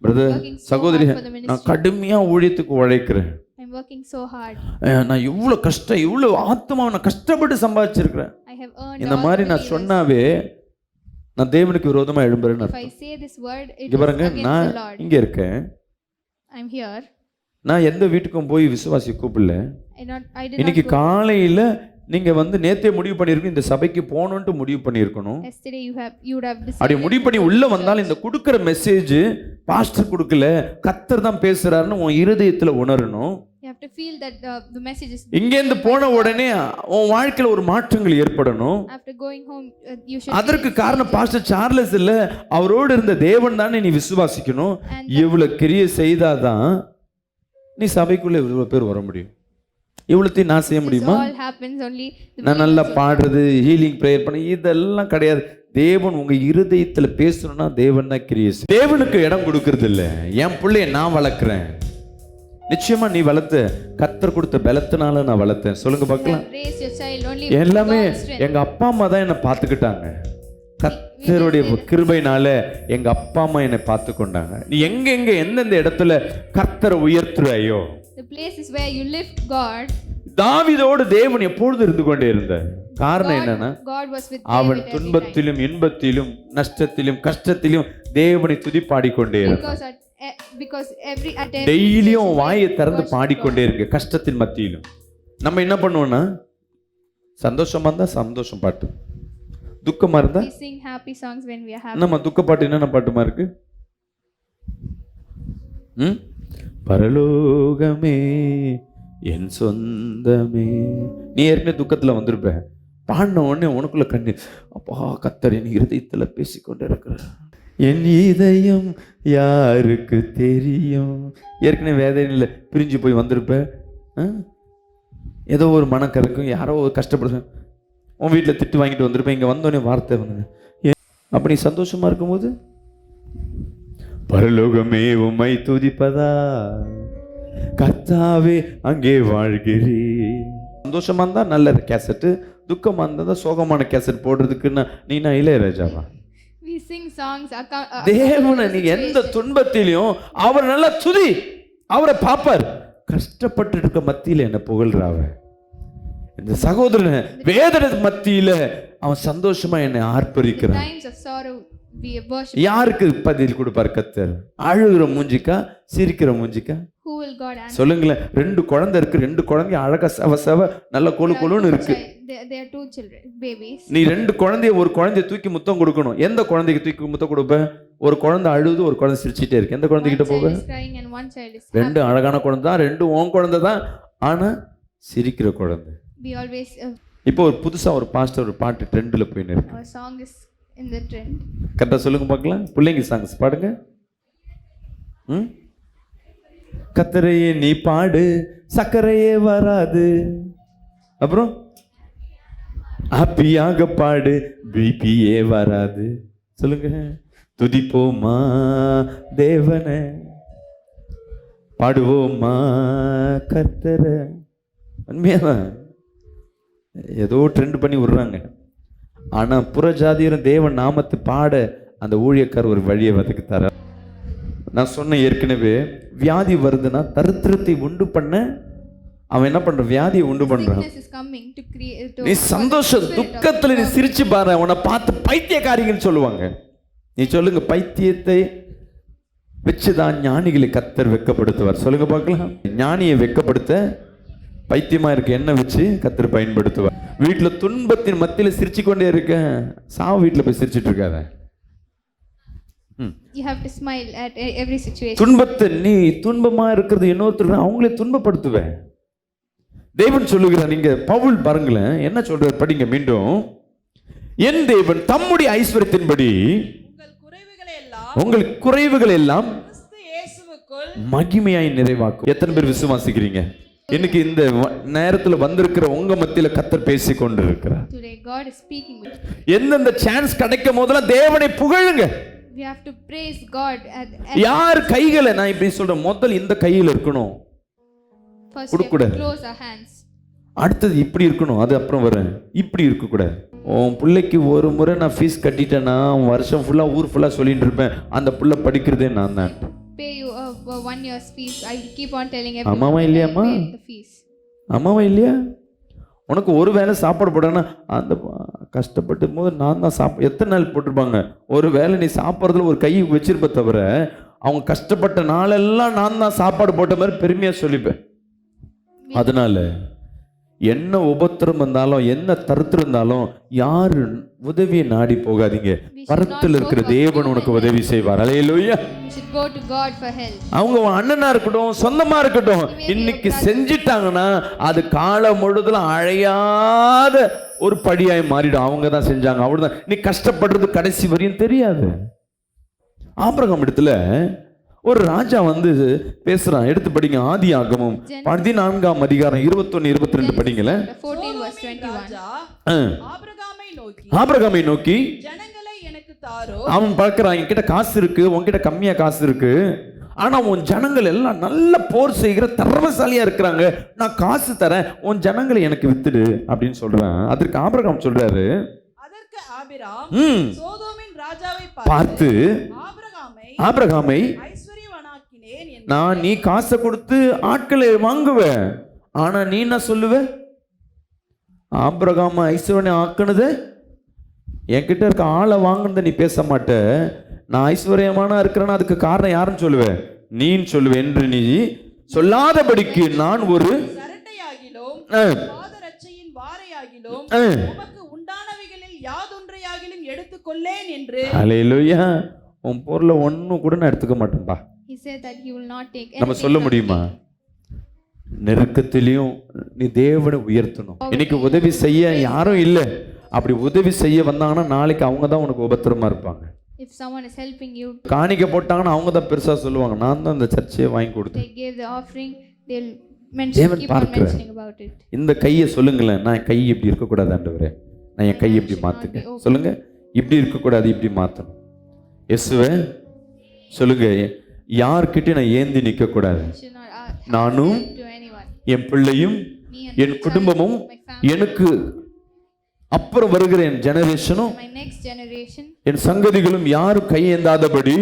பிரதர் working so சகோதரி, hard for the ministry. நான் கடுமையா ஊழியத்துக்கு உழைக்கிறேன். I'm working so hard. நான் இவ்வளவு கஷ்டம், இவ்வளவு ஆத்மாவை நான் கஷ்டப்பட்டு சம்பாதிச்சிருக்கிறேன். I have earned. இந்த மாதிரி நான் சொன்னாவே நான் தேவனுக்கு விரோதமா எழும்புறேன்னு If I அர்த்தம். say this word, it இங்க is பாருங்க, against நான் the Lord. இங்க இருக்கேன். I'm here. நான் எந்த வீட்டுக்கும் போய் விசுவாசி கூப்பிடல. I did இன்னைக்கு not go. காலையில நீங்க வந்து நேத்தே முடிவு பண்ணிருக்கணும், இந்த சபைக்கு போகணும்னு முடிவு பண்ணியிருக்கணும். Yesterday you would have அப்படி decided. முடிவு பண்ணி உள்ள வந்தாலும் இந்த கொடுக்கிற மெசேஜ் பாஸ்டர் கொடுக்கல, கர்த்தர் தான் பேசுறாருன்னு உன் இருதயத்துல உணரணும். You have to feel that the message is. இங்கேருந்து போன உடனே உன் வாழ்க்கையில ஒரு மாற்றங்கள் ஏற்படணும். After going home, you should. அதற்கு காரணம் பாஸ்டர் சார்லஸ் இல்ல, அவரோடு இருந்த தேவன் தானே நீ விசுவாசிக்கணும். இவ்வளவு கிரியை செய்தாதான் நீ சபைக்குள்ள இவ்வளவு பேர் வர முடியும். இவ்வளத்தையும் நான் செய்ய முடியுமா? All happens only. நான் நல்லா பாடுறது, ஹீலிங் ப்ரேயர் பண்ண இதெல்லாம் கிடையாது. தேவன் உங்க இருதயத்துல பேசணும்னா தேவன் தான் கிரியை. தேவனுக்கு இடம் கொடுக்கறது இல்ல. என் பிள்ளைய நான் வளர்க்கிறேன். நிச்சயமா நீ வளர்த்த கர்த்தர் கொடுத்த பலத்தினால நான் வளர்த்தேன். சொல்லுங்க பார்க்கலாம். Raise your child only. எல்லாமே எங்க அப்பா அம்மா தான் என்னை பார்த்துக்கிட்டாங்க. கர்த்தருடைய கிருபையினால எங்க அப்பா அம்மா என்னை பார்த்து கொண்டாங்க. நீ எங்க எந்தெந்த இடத்துல கர்த்தரை உயர்த்துறாயோ, The places where you lift God. தாவீதோடு தேவன் எப்பொழுது இருந்து கொண்டே இருந்தார். காரணம் என்னன்னா, God was with அவன் David every துன்பத்திலும் இன்பத்திலும் நஷ்டத்திலும் கஷ்டத்திலும் தேவனை துதி பாடிக்கொண்டே time. இருந்தார். Because every attempt. டெய்லியும் வாயை திறந்து பாடிக்கொண்டே இருக்கு. கஷ்டத்தின் மத்தியிலும் நம்ம என்ன பண்ணுவோம்னா, சந்தோஷமா இருந்தா சந்தோஷம் பாட்டு, துக்கமா இருந்தா We sing happy songs when we are happy. நம்ம துக்க பாட்டு என்னென்ன பாட்டுமா இருக்கு? பரலோகமே என் சொந்தமே. நீ ஏற்கனவே துக்கத்துல வந்திருப்ப, பாடின உடனே உனக்குள்ள கண்ணு, அப்பா கர்த்தர் என் இருதயத்துல பேசிக்கொண்டே இருக்கிறார். என் இதயம் யாருக்கு தெரியும். ஏற்கனவே வேதனையில் பிரிஞ்சு போய் வந்திருப்ப, ஏதோ ஒரு மனக்கருக்கும், யாரோ ஒரு கஷ்டப்படுற, உன் வீட்டில் திட்டு வாங்கிட்டு வந்திருப்பேன். இங்கே வந்தோடனே வார்த்தை வந்து அப்படி சந்தோஷமா இருக்கும்போது, பரலோகமே உம்மை துதிப்பதா கர்த்தாவே அங்கே வாழ்கிறேன். சந்தோஷமா இருந்தா நல்ல கேசட்டு, துக்கமா இருந்தா சோகமான கேசட் போடுறதுக்குன்னா நீ நான் இளையராஜாவா? We We sing songs. தேவனை நீ எந்த துன்பத்திலையும் அவர் நல்லா துதி, அவரை பார்ப்பார். கஷ்டப்பட்டு இருக்க மத்தியில என்ன புகழ்றாவ. இந்த சகோதரன் வேதனை மத்தியில அவன் சந்தோஷமா என்னை ஆர்ப்பரிக்கிறான். Times of sorrow we worship. யாருக்கு பதில் கொடுப்பார் கர்த்தர்? அழுகிற மூஞ்சிக்கா, சிரிக்கிற மூஞ்சிக்கா? Who will God answer? சொல்லுங்களேன். 2 குழந்தை இருக்கு, 2 குழந்தை அழகா செவ செவ நல்ல கொழு கொழுன்னு இருக்கு. They are 2 children, babies. நீ 2 குழந்தைய, ஒரு குழந்தைய தூக்கி முத்தம் கொடுக்கணும். எந்த குழந்தைக்கு தூக்கி முத்தம் கொடுப்ப? ஒரு குழந்தை அழுது, ஒரு குழந்தை சிரிச்சிட்டே இருக்கு. எந்த குழந்தைகிட்ட போக? 2 அழகான குழந்தை தான், 2 உன் குழந்தை தான், ஆனா சிரிக்கிற குழந்தை. We always இப்போ ஒரு புதுசா ஒரு பாஸ்டர் ஒரு பாட்டு ட்ரெண்ட்ல போயின்னு இருக்கு. our song is in the trend. கரெக்டா சொல்லுங்க பார்க்கலாம். பிள்ளைங்க சாங்ஸ் பாடுங்க. கத்தரையே நீ பாடு, சக்கரையே வராது. அப்புறம் ஹாப்பியாக பாடு, பிபியே வராது. சொல்லுங்க. துதிப்போமா தேவனை, பாடுவோமா கர்த்தரை. உண்மையாதான் ஏதோ ட்ரெண்ட் பண்ணி விடுறாங்க. ஆனா புறஜாதியரும் தேவன் நாமத்தை பாட அந்த ஊழியக்கார் ஒரு வழியை வதக்கு தர. நான் சொன்ன ஏற்கனவே, வியாதி வருதுன்னா தரித்திரத்தை உண்டு பண்ண அவன் என்ன பண்ற? வியாதியை உண்டு பண்றான். நீ சந்தோஷம் துக்கத்துல நீ சிரிச்சு பாரு, உன்னை பார்த்து பைத்தியக்காரிகள் சொல்லுவாங்க. நீ சொல்லுங்க, பைத்தியத்தை வச்சுதான் ஞானிகளை கர்த்தர் வெட்கப்படுத்துவார். சொல்லுங்க பார்க்கலாம். ஞானியை வெட்கப்படுத்த பைத்தியமா இருக்க என்ன வச்சு கர்த்தர் பயன்படுத்துவார். வீட்டுல துன்பத்தின் மத்தியில சிரிச்சு கொண்டே இருக்க, சாவு வீட்டுல போய் சிரிச்சிட்டு இருக்காத. You have to smile at every situation. துன்பத்தை நீ துன்பமா இருக்கிறது இன்னொருத்தர் அவங்களே துன்பப்படுத்துவேன். தேவன் சொல்லுகிறார். நீங்க பவுல் பாருங்களேன் என்ன சொல்றார், படிங்க மீண்டும். என் தேவன் தம்முடைய ஐஸ்வரியத்தின்படி உங்கள் குறைவுகளை எல்லாம் மகிமையாய் நிறைவாக்கும். எத்தனை பேர் விசுவாசிக்கிறீங்க? இன்னைக்கு இந்த நேரத்துல வந்திருக்கிற உங்க மத்தியில கர்த்தர் பேசிக் கொண்டிருக்கிறார். Today God is speaking with you. எந்தெந்த சான்ஸ் கிடைக்கும் போதெல்லாம் தேவனை புகழுங்க. We have to praise God at யார் கைகளை நான் இப்படி சொல்றேன், முதல்ல இந்த கையில இருக்கணும். first we have to close our hands. அடுத்தது இப்படி இருக்கணும், அது அப்புறம் வரேன். இப்படி இருக்க கூடாது. உன் பிள்ளைக்கு ஒரு முறை நான் ஃபீஸ் கட்டிட்டேன்னா வருஷம் ஃபுல்லா ஊர் ஃபுல்லா சொல்லிட்டு இருப்பேன், அந்த பிள்ளை படிக்கிறதே நான் தான். Pay you 1 year's fees. I keep on telling everyone. அம்மாவா இல்லையாம்மா? The fees. அம்மாவா இல்லையா? உனக்கு ஒரு வேளை சாப்பாடு போட்டேன்னா அந்த கஷ்டப்பட்டு போது நான் தான் எத்தனை நாள் போட்டிருப்பாங்க. ஒரு வேளை நீ சாப்பிட்றதுல ஒரு கை வச்சிருப்ப தவிர அவங்க கஷ்டப்பட்ட நாளெல்லாம் நான் தான் சாப்பாடு போட்ட மாதிரி பெருமையாக சொல்லிப்பேன். அதனால என்ன உபத்திரம் இருந்தாலும் என்ன தருத்து இருந்தாலும் யாரு உதவியை நாடி போகாதீங்க. பரத்தில் இருக்கிற தேவன் உனக்கு உதவி செய்வார். அல்லேலூயா. Go to God for help. அவங்க அண்ணனா இருக்கட்டும், சொந்தமா இருக்கட்டும், இன்னைக்கு செஞ்சிட்டாங்கன்னா அது காலம் முழுதும் அழையாத ஒரு படியாய் மாறிடும். அவங்க தான் செஞ்சாங்க, அவ்வளவுதான். நீ கஷ்டப்படுறது கடைசி வரையும் தெரியாது. ஆபிரகாம் இடத்துல ஒரு ராஜா வந்து பேசுறான். எடுத்து படிங்க. ஆதியாகமம் 14ஆம் அதிகாரம் 21 22 படிங்கள. 14 verse 21. ஆபிரகாமை நோக்கி ஜனங்களை எனக்கு தாரோ. அவன் பார்க்கறான், என்கிட்ட காசு இருக்கு, உன்கிட்ட கம்மியா காசு இருக்கு, ஆனா உன் ஜனங்கள் எல்லாம் நல்ல போர் செய்கிற திறமைசாலியா இருக்கிறாங்க, நான் காசு தரேன், உன் ஜனங்களை எனக்கு வித்துடு அப்படின்னு சொல்றான். அதற்கு ஆபிரகாம் சொல்றாரு, அதற்கு ஆபிராம் சோதோமின் ராஜாவை பார்த்து ஆபிரகாமை நான் நீ காசை கொடுத்து ஆட்களை வாங்குவேன், ஆனா நீ என்ன சொல்லுவ? ஆபிரகாம ஐஸ்வர்யம் ஆக்குனது என்கிட்ட இருக்க ஆளை வாங்கினத நீ பேச மாட்ட. நான் ஐஸ்வர்யமான இருக்கிறேன்னா அதுக்கு காரணம் யாருன்னு சொல்லுவேன்? நீன்னு சொல்லுவேன் என்று நீ சொல்லாதபடிக்கு நான் ஒரு சரட்டையாகிலும் பாதரட்சையின் வாரையாகிலும் உமக்கு உண்டானவைகளில் யாதொன்றையாகிலும் எடுத்துக்கொள்ளேன் என்று. அல்லேலூயா. உன் பொருளை ஒன்னும் கூட நான் எடுத்துக்க மாட்டேன்பா. He said that he will not take. நம்ம சொல்ல முடியுமா? நெருக்கத்திலையும் நீ தேவனை உயர்த்தணும். இன்னைக்கு உதவி செய்ய யாரும் இல்லை. அப்படி உதவி செய்ய வந்தாங்கன்னா நாளைக்கு அவங்க தான் உனக்கு உபத்திரமா இருப்பாங்க. If someone is helping you, காணிக்க போட்டாங்கன்னா அவங்க தான் பெருசா சொல்லுவாங்க, நான் தான் இந்த சர்ச்சையை வாங்கி கொடுத்தேன். they gave the offering, they'll mention, keep on mentioning about it. இந்த கையை சொல்லுங்களேன், நான் கை இப்படி இருக்க கூடாது ஆண்டவரே, நான் என் கையை இப்படி மாத்துங்க. சொல்லுங்க, இப்படி இருக்க கூடாது, இப்படி மாத்தணும். இயேசுவே சொல்லுங்க, யார்கிட்ட நான் ஏந்தி நிற்க கூடாது. நானும் என் பிள்ளையும் என் குடும்பமும் எனக்கு அப்புறம் வருகிற என் ஜெனரேஷனும் my next generation என் சங்கதிகளும் யாரும் கையேந்தாதபடி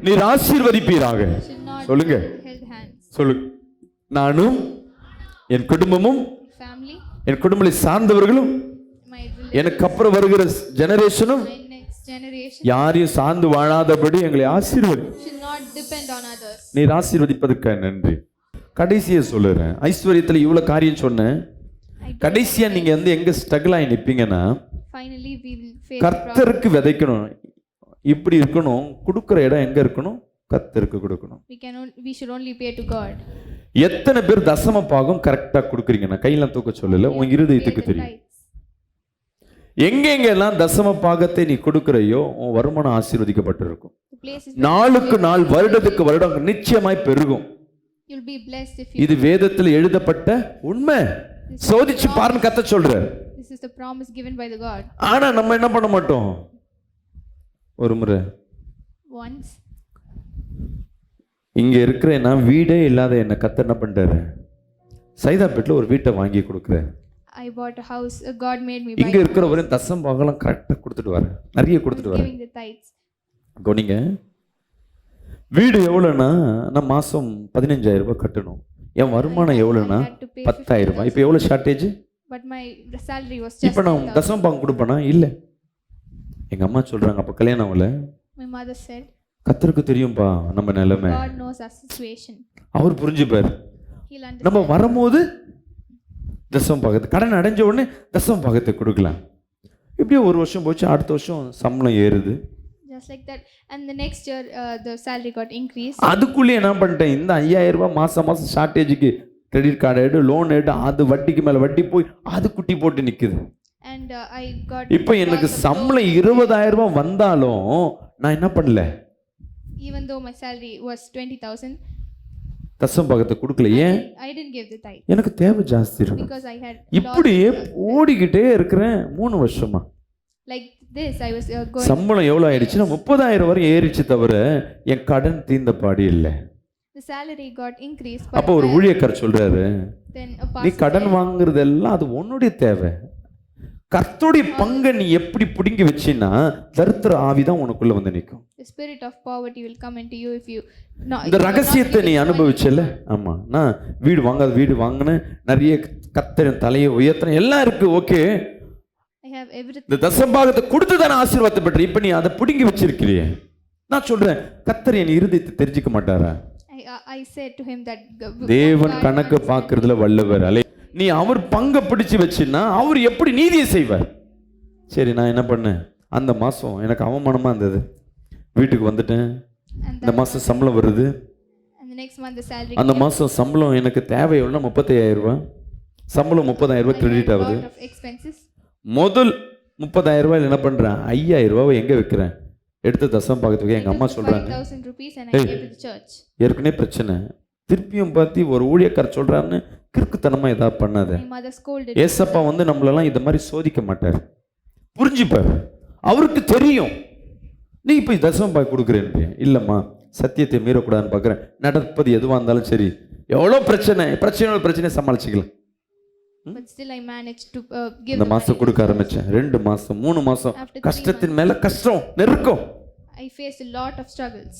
நீர் ஆசீர்வதிப்பீராக. should not சொல்லுங்க, held hands. சொல்லு. நானும் என் குடும்பமும் Family, என் குடும்பத்தை சார்ந்தவர்களும் my எனக்கு அப்புறம் வருகிற ஜெனரேஷனும் my next generation யாரையும் சார்ந்து வாழாதபடி எங்களை ஆசீர்வதி. should not depend on others. நீர் ஆசீர்வதிப்பதற்காக நன்றி. கடைசியா சொல்லுறேன், ஐஸ்வர்யத்துல இவ்வளவு காரியம் சொன்னேன். கடைசியா நீங்க வந்து எங்க ஸ்ட்ரகிள் ஆகி நிப்பீங்கன்னா, Finally, we will face கர்த்தருக்கு விதைக்கணும். இப்படி இருக்கணும். கொடுக்குற இடம் எங்க இருக்கணும்? கர்த்தருக்கு கொடுக்கணும். we should only pay to God. எத்தனை பேர் தசம பாகம் கரெக்டா கொடுக்குறீங்க? நான் கையெல்லாம் தூக்க சொல்லல, உன் இருதயத்துக்கு Pay the தெரியும். tithes. எங்கெங்கெல்லாம் தசம பாகத்தை நீ கொடுக்குறையோ உன் வருமானம் ஆசீர்வதிக்கப்பட்டிருக்கும். The place is நாளுக்கு நாள், வருடத்துக்கு வருடம் நிச்சயமாய் பெருகும். you'll be blessed if you. இது வேதத்தில் எழுதப்பட்ட உண்மை. சோதிச்சு பாருன்னு கர்த்தர் சொல்றார். This is the promise given by the God. ஆனா நம்ம என்ன பண்ண மாட்டோம். ஒரு முறை Once இங்க இருக்கிற நான் வீடே இல்லாத என்ன கர்த்தர் என்ன பண்றாரு, சைதாப்பேட்டில் ஒரு வீட்டை வாங்கி கொடுக்குறாரு. I bought a house. God made me இங்க இருக்கிற வரையும் தசம் பாகலாம் கரெக்டா கொடுத்துட்டு வரேன், நிறைய கொடுத்துட்டு வரேன். giving the tithes. கவனிங்க, வீடு எவ்வளோன்னா நான் மாசம் 15,000 ரூபாய் கட்டணும். என் வருமானம் எவ்வளோன்னா 10,000 ரூபாய். இப்போ எவ்வளோ shortage? But my salary was இப்போ just நான் தசம பாகம் கொடுப்பேனா? இல்லை. எங்க அம்மா சொல்றாங்க, அப்போ கல்யாணம் ஆகல. my mother said, கர்த்தருக்கு தெரியும்பா நம்ம நிலைமை, God knows our situation. Our புரிஞ்சுப்பார். He'll நம்ம understand. வரும்போது தசம பாகத்தை, கடன் அடைஞ்ச உடனே தசம பாகத்தை கொடுக்கலாம். இப்படியே ஒரு வருஷம் போச்சு, அடுத்த வருஷம் சம்பளம் ஏறுது. Just like that. And the next year, the salary got increased. அதுக்குள்ளே என்ன பண்ணிட்டேன், இந்த 5,000 ரூபாய் மாசம் மாசம் ஷார்ட்டேஜுக்கு கிரெடிட் கார்டு எடு, லோன் எடு, அது வட்டிக்கு மேல வட்டி போய் அது குட்டி போட்டு நிக்குது. And I got. இப்போ எனக்கு சம்பளம் 20,000 ரூபாய் வந்தாலும் நான் என்ன பண்ணல, Even though my salary was 20,000, தசம பாகத்தை கொடுக்கல. ஏன்? I didn't give the tithe எனக்கு தேவை ஜாஸ்தி இருக்கு. because I had. இப்படியே ஓடிக்கிட்டே இருக்கிறேன் 3 வருஷமா. Like this, I was going. சம்பளம் எவ்வளோ ஆயிடுச்சுன்னா 30,000 வரை ஏறிச்சு, தவிர என் கடன் தீர்ந்த பாடி இல்லை. The salary got increased. அப்போ ஒரு ஊழியக்காரர் சொல்றாரு, Then a நீ pastor கடன் said, வாங்குறதெல்லாம் அது உன்னுடைய தேவை. கர்த்தருடைய பங்கை நீ எப்படி பிடுங்கி வச்சின்னா தரித்திர ஆவிதான் உனக்குள்ள வந்து நிற்கும். the spirit of poverty will come into you if you. No, இந்த ரகசியத்தை நீ அனுபவிச்சல. ஆமா, நான் வீடு வாங்காத வீடு வாங்கினேன், நிறைய கர்த்தரின் தலையை உயர்த்தினேன், எல்லாம் இருக்கு, ஓகே. I have everything. இந்த தசம்பாகத்தை கொடுத்து தானே ஆசீர்வாதத்தை பெற்ற. இப்ப நீ அதை பிடுங்கி வச்சிருக்கிறியே. நான் சொல்றேன், கர்த்தர் என் இருதயத்தை தெரிஞ்சுக்க மாட்டாரா? I said to him that தேவன் கணக்கு பார்க்கறதுல வல்லவர். அலை நீ அவர் பங்கை பிடிச்சு வச்சுன்னா அவர் எப்படி நீதியை செய்வார்? சரி, நான் என்ன பண்ணேன், அந்த மாசம் எனக்கு அவமானமா இருந்தது, வீட்டுக்கு வந்துட்டேன். and இந்த மாசம் சம்பளம் வருது. the next month the salary. அந்த மாசம் சம்பளம் எனக்கு தேவை எவ்வளோ, 35,000 ரூபாய் சம்பளம், 30,000 ரூபாய் கிரெடிட் ஆகுது. Lot of expenses. முதல் 30,000 ரூபாயில் என்ன பண்றேன், 5,000 ரூபாவை எங்க வைக்கிறேன், எடுத்து தசம் பார்க்கறதுக்கு. எங்க அம்மா சொல்றாங்க, 5,000 rupees and I gave to the church. ஏற்கனவே பிரச்சனை, திருப்பியும் பார்த்து ஒரு ஊழியக்காரர் சொல்றான்னு கிறுக்குத்தனமா ஏதாவது பண்ணாத. My mother scolded. ஏசப்பா வந்து நம்மளெல்லாம் இந்த மாதிரி சோதிக்க மாட்டார், புரிஞ்சுப்பார். அவருக்கு தெரியும் நீ இப்போ தசமம் பாய் கொடுக்குறேன். இல்லைம்மா, சத்தியத்தை மீறக்கூடாதுன்னு பார்க்குறேன். நடப்பது எதுவாக இருந்தாலும் சரி, எவ்வளோ பிரச்சனை சமாளிச்சுக்கலாம். But still I managed to give இந்த the மாதம் money. கொடுக்க ஆரம்பித்தேன். 2 மாதம் 3 மாதம் After 3 கஷ்டத்தின் மேலே கஷ்டம், நெருக்கம். I faced a lot of struggles.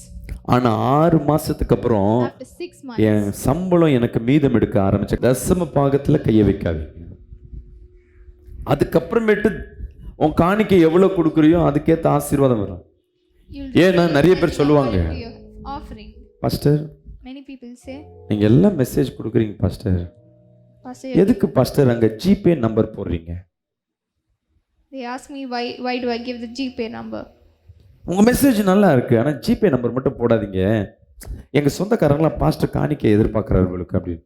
ஆனால் 6 மாதத்துக்கு அப்புறம் After 6 months, என் சம்பளம் எனக்கு மீதம் எடுக்க ஆரம்பிச்சேன். தசம பாகத்தில் கையை வைக்காதீங்க. அதுக்கப்புறமேட்டு உன் காணிக்கை எவ்வளோ கொடுக்குறியோ அதுக்கேற்ற ஆசீர்வாதம் வரும். you'll ஏன்னா நிறைய பேர் சொல்லுவாங்க, to your offering. Pastor Many people say, நீங்கள் எல்லாம் மெசேஜ் கொடுக்குறீங்க பாஸ்டர், Pastor, எதுக்கு பாஸ்டர் அங்கே ஜிபே நம்பர் போடுறீங்க? they ask me why do I give the GPay number? உங்கள் மெசேஜ் நல்லா இருக்கு, ஆனால் ஜிபே நம்பர் மட்டும் போடாதீங்க. எங்கள் சொந்தக்காரங்களாம் பாஸ்டர் காணிக்கை எதிர்பார்க்குறாரு உங்களுக்கு அப்படின்னு.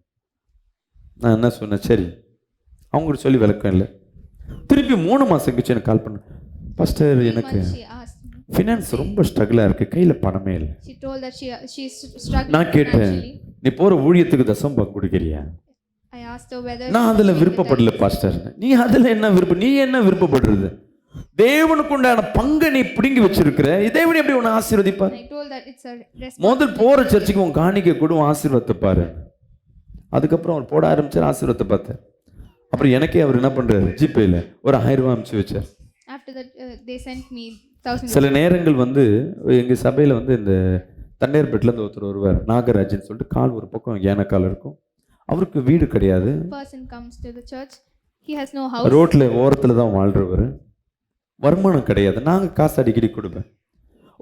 நான் என்ன சொன்னேன், சரி அவங்களுக்கு சொல்லி விளக்கம் இல்லை. திருப்பி 3 மாதம் கழிச்சு எனக்கு கால் பண்ண, பாஸ்டர் எனக்கு Once she asked me, finance ரொம்ப ஸ்ட்ரகிளாக இருக்குது, கையில் பணமே இல்லை. she told that she's struggling நான் கேட்டேன், financially. நீ போகிற ஊழியத்துக்கு தசம் பாகம் கொடுக்குறியா? I asked her whether நான் அதில் விருப்பப்படல பாஸ்டர். நீ அதில் என்ன விருப்பம், நீ என்ன விருப்பப்படுறது? தேவனுக்கு உண்டான பங்கை நீ பிடுங்கி வச்சிருக்கிற, தேவன் எப்படி உன்னை ஆசீர்வதிப்பார்? I told that it's a முதல் போகிற சர்ச்சுக்கு உன் காணிக்கை கூட ஆசீர்வாதத்தை பாரு. அதுக்கப்புறம் அவர் போட ஆரம்பிச்சார், ஆசீர்வாதத்தை பார்த்தார். அப்புறம் எனக்கே அவர் என்ன பண்றாரு, ஜிபேல ஒரு 1000 ரூபாய் அனுப்பிச்சு வச்சார். After that, they sent me 1,000. சில நேரங்கள் வந்து எங்க சபையில வந்து இந்த தண்ணீர்பெட்டில் இருந்து ஒருத்தர் வருவார், நாகராஜன் சொல்லிட்டு, கால் ஒரு பக்கம் ஏனக்கால் இருக்கும், அவருக்கு வீடு கிடையாது, Person comes to the church. He has no house. ரோட்ல ஓரத்துல தான் வாழ்றவர், வருமானம் கிடையாது. நாங்க காசு அடிக்கடி கொடுப்பேன்.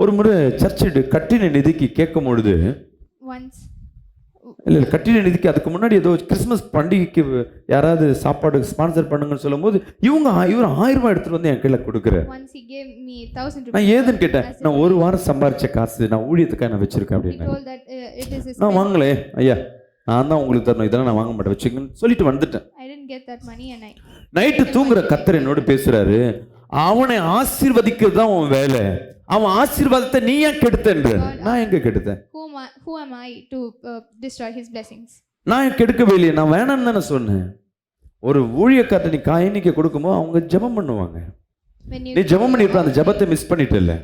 ஒரு முறை சர்ச்சு கட்டின நிதிக்கு கேட்கும் பொழுது, Once, இல்லை கட்டின நிதிக்கு அதுக்கு முன்னாடி ஏதோ கிறிஸ்மஸ் பண்டிகைக்கு யாராவது சாப்பாடு ஸ்பான்சர் பண்ணுங்கன்னு சொல்லும்போது இவர் 1000 ரூபாய் எடுத்துட்டு வந்து என் கையில கொடுக்குறாரு. once he gave me 1,000 rupees. நான் ஏதுன்னு கேட்டேன். நான் ஒரு வாரம் சம்பாரிச்ச காசு நான் ஊழியத்துக்காக நான் வச்சிருக்கேன் He அப்படின்னு. told that it is his நான் money. வாங்கலே ஐயா, நான் தான் உங்களுக்கு தரணும், இதெல்லாம் நான் வாங்க மாட்டேன் வச்சுக்கன்னு சொல்லிட்டு வந்துட்டேன். I didn't get that money and I. Night தூங்குற கர்த்தர் என்னோட பேசுறாரு, அவனை ஆசீர்வதிக்கிறது தான் உன் வேலை, அவன் ஆசீர்வாதத்தை நீ ஏன் கெடுத்தன்ற. நான் எங்க கெடுத்தேன்? Who am I to destroy his blessings? நான் கெடுக்கவே இல்லையே, நான் வேணாம்னு தானே சொன்னேன். ஒரு ஊழியக்காரத்தை நீ காணிக்க கொடுக்கும்போது அவங்க ஜெபம் பண்ணுவாங்க. When you நீ ஜெபம் பண்ணிருப்ப, அந்த ஜெபத்தை miss பண்ணிட்டல.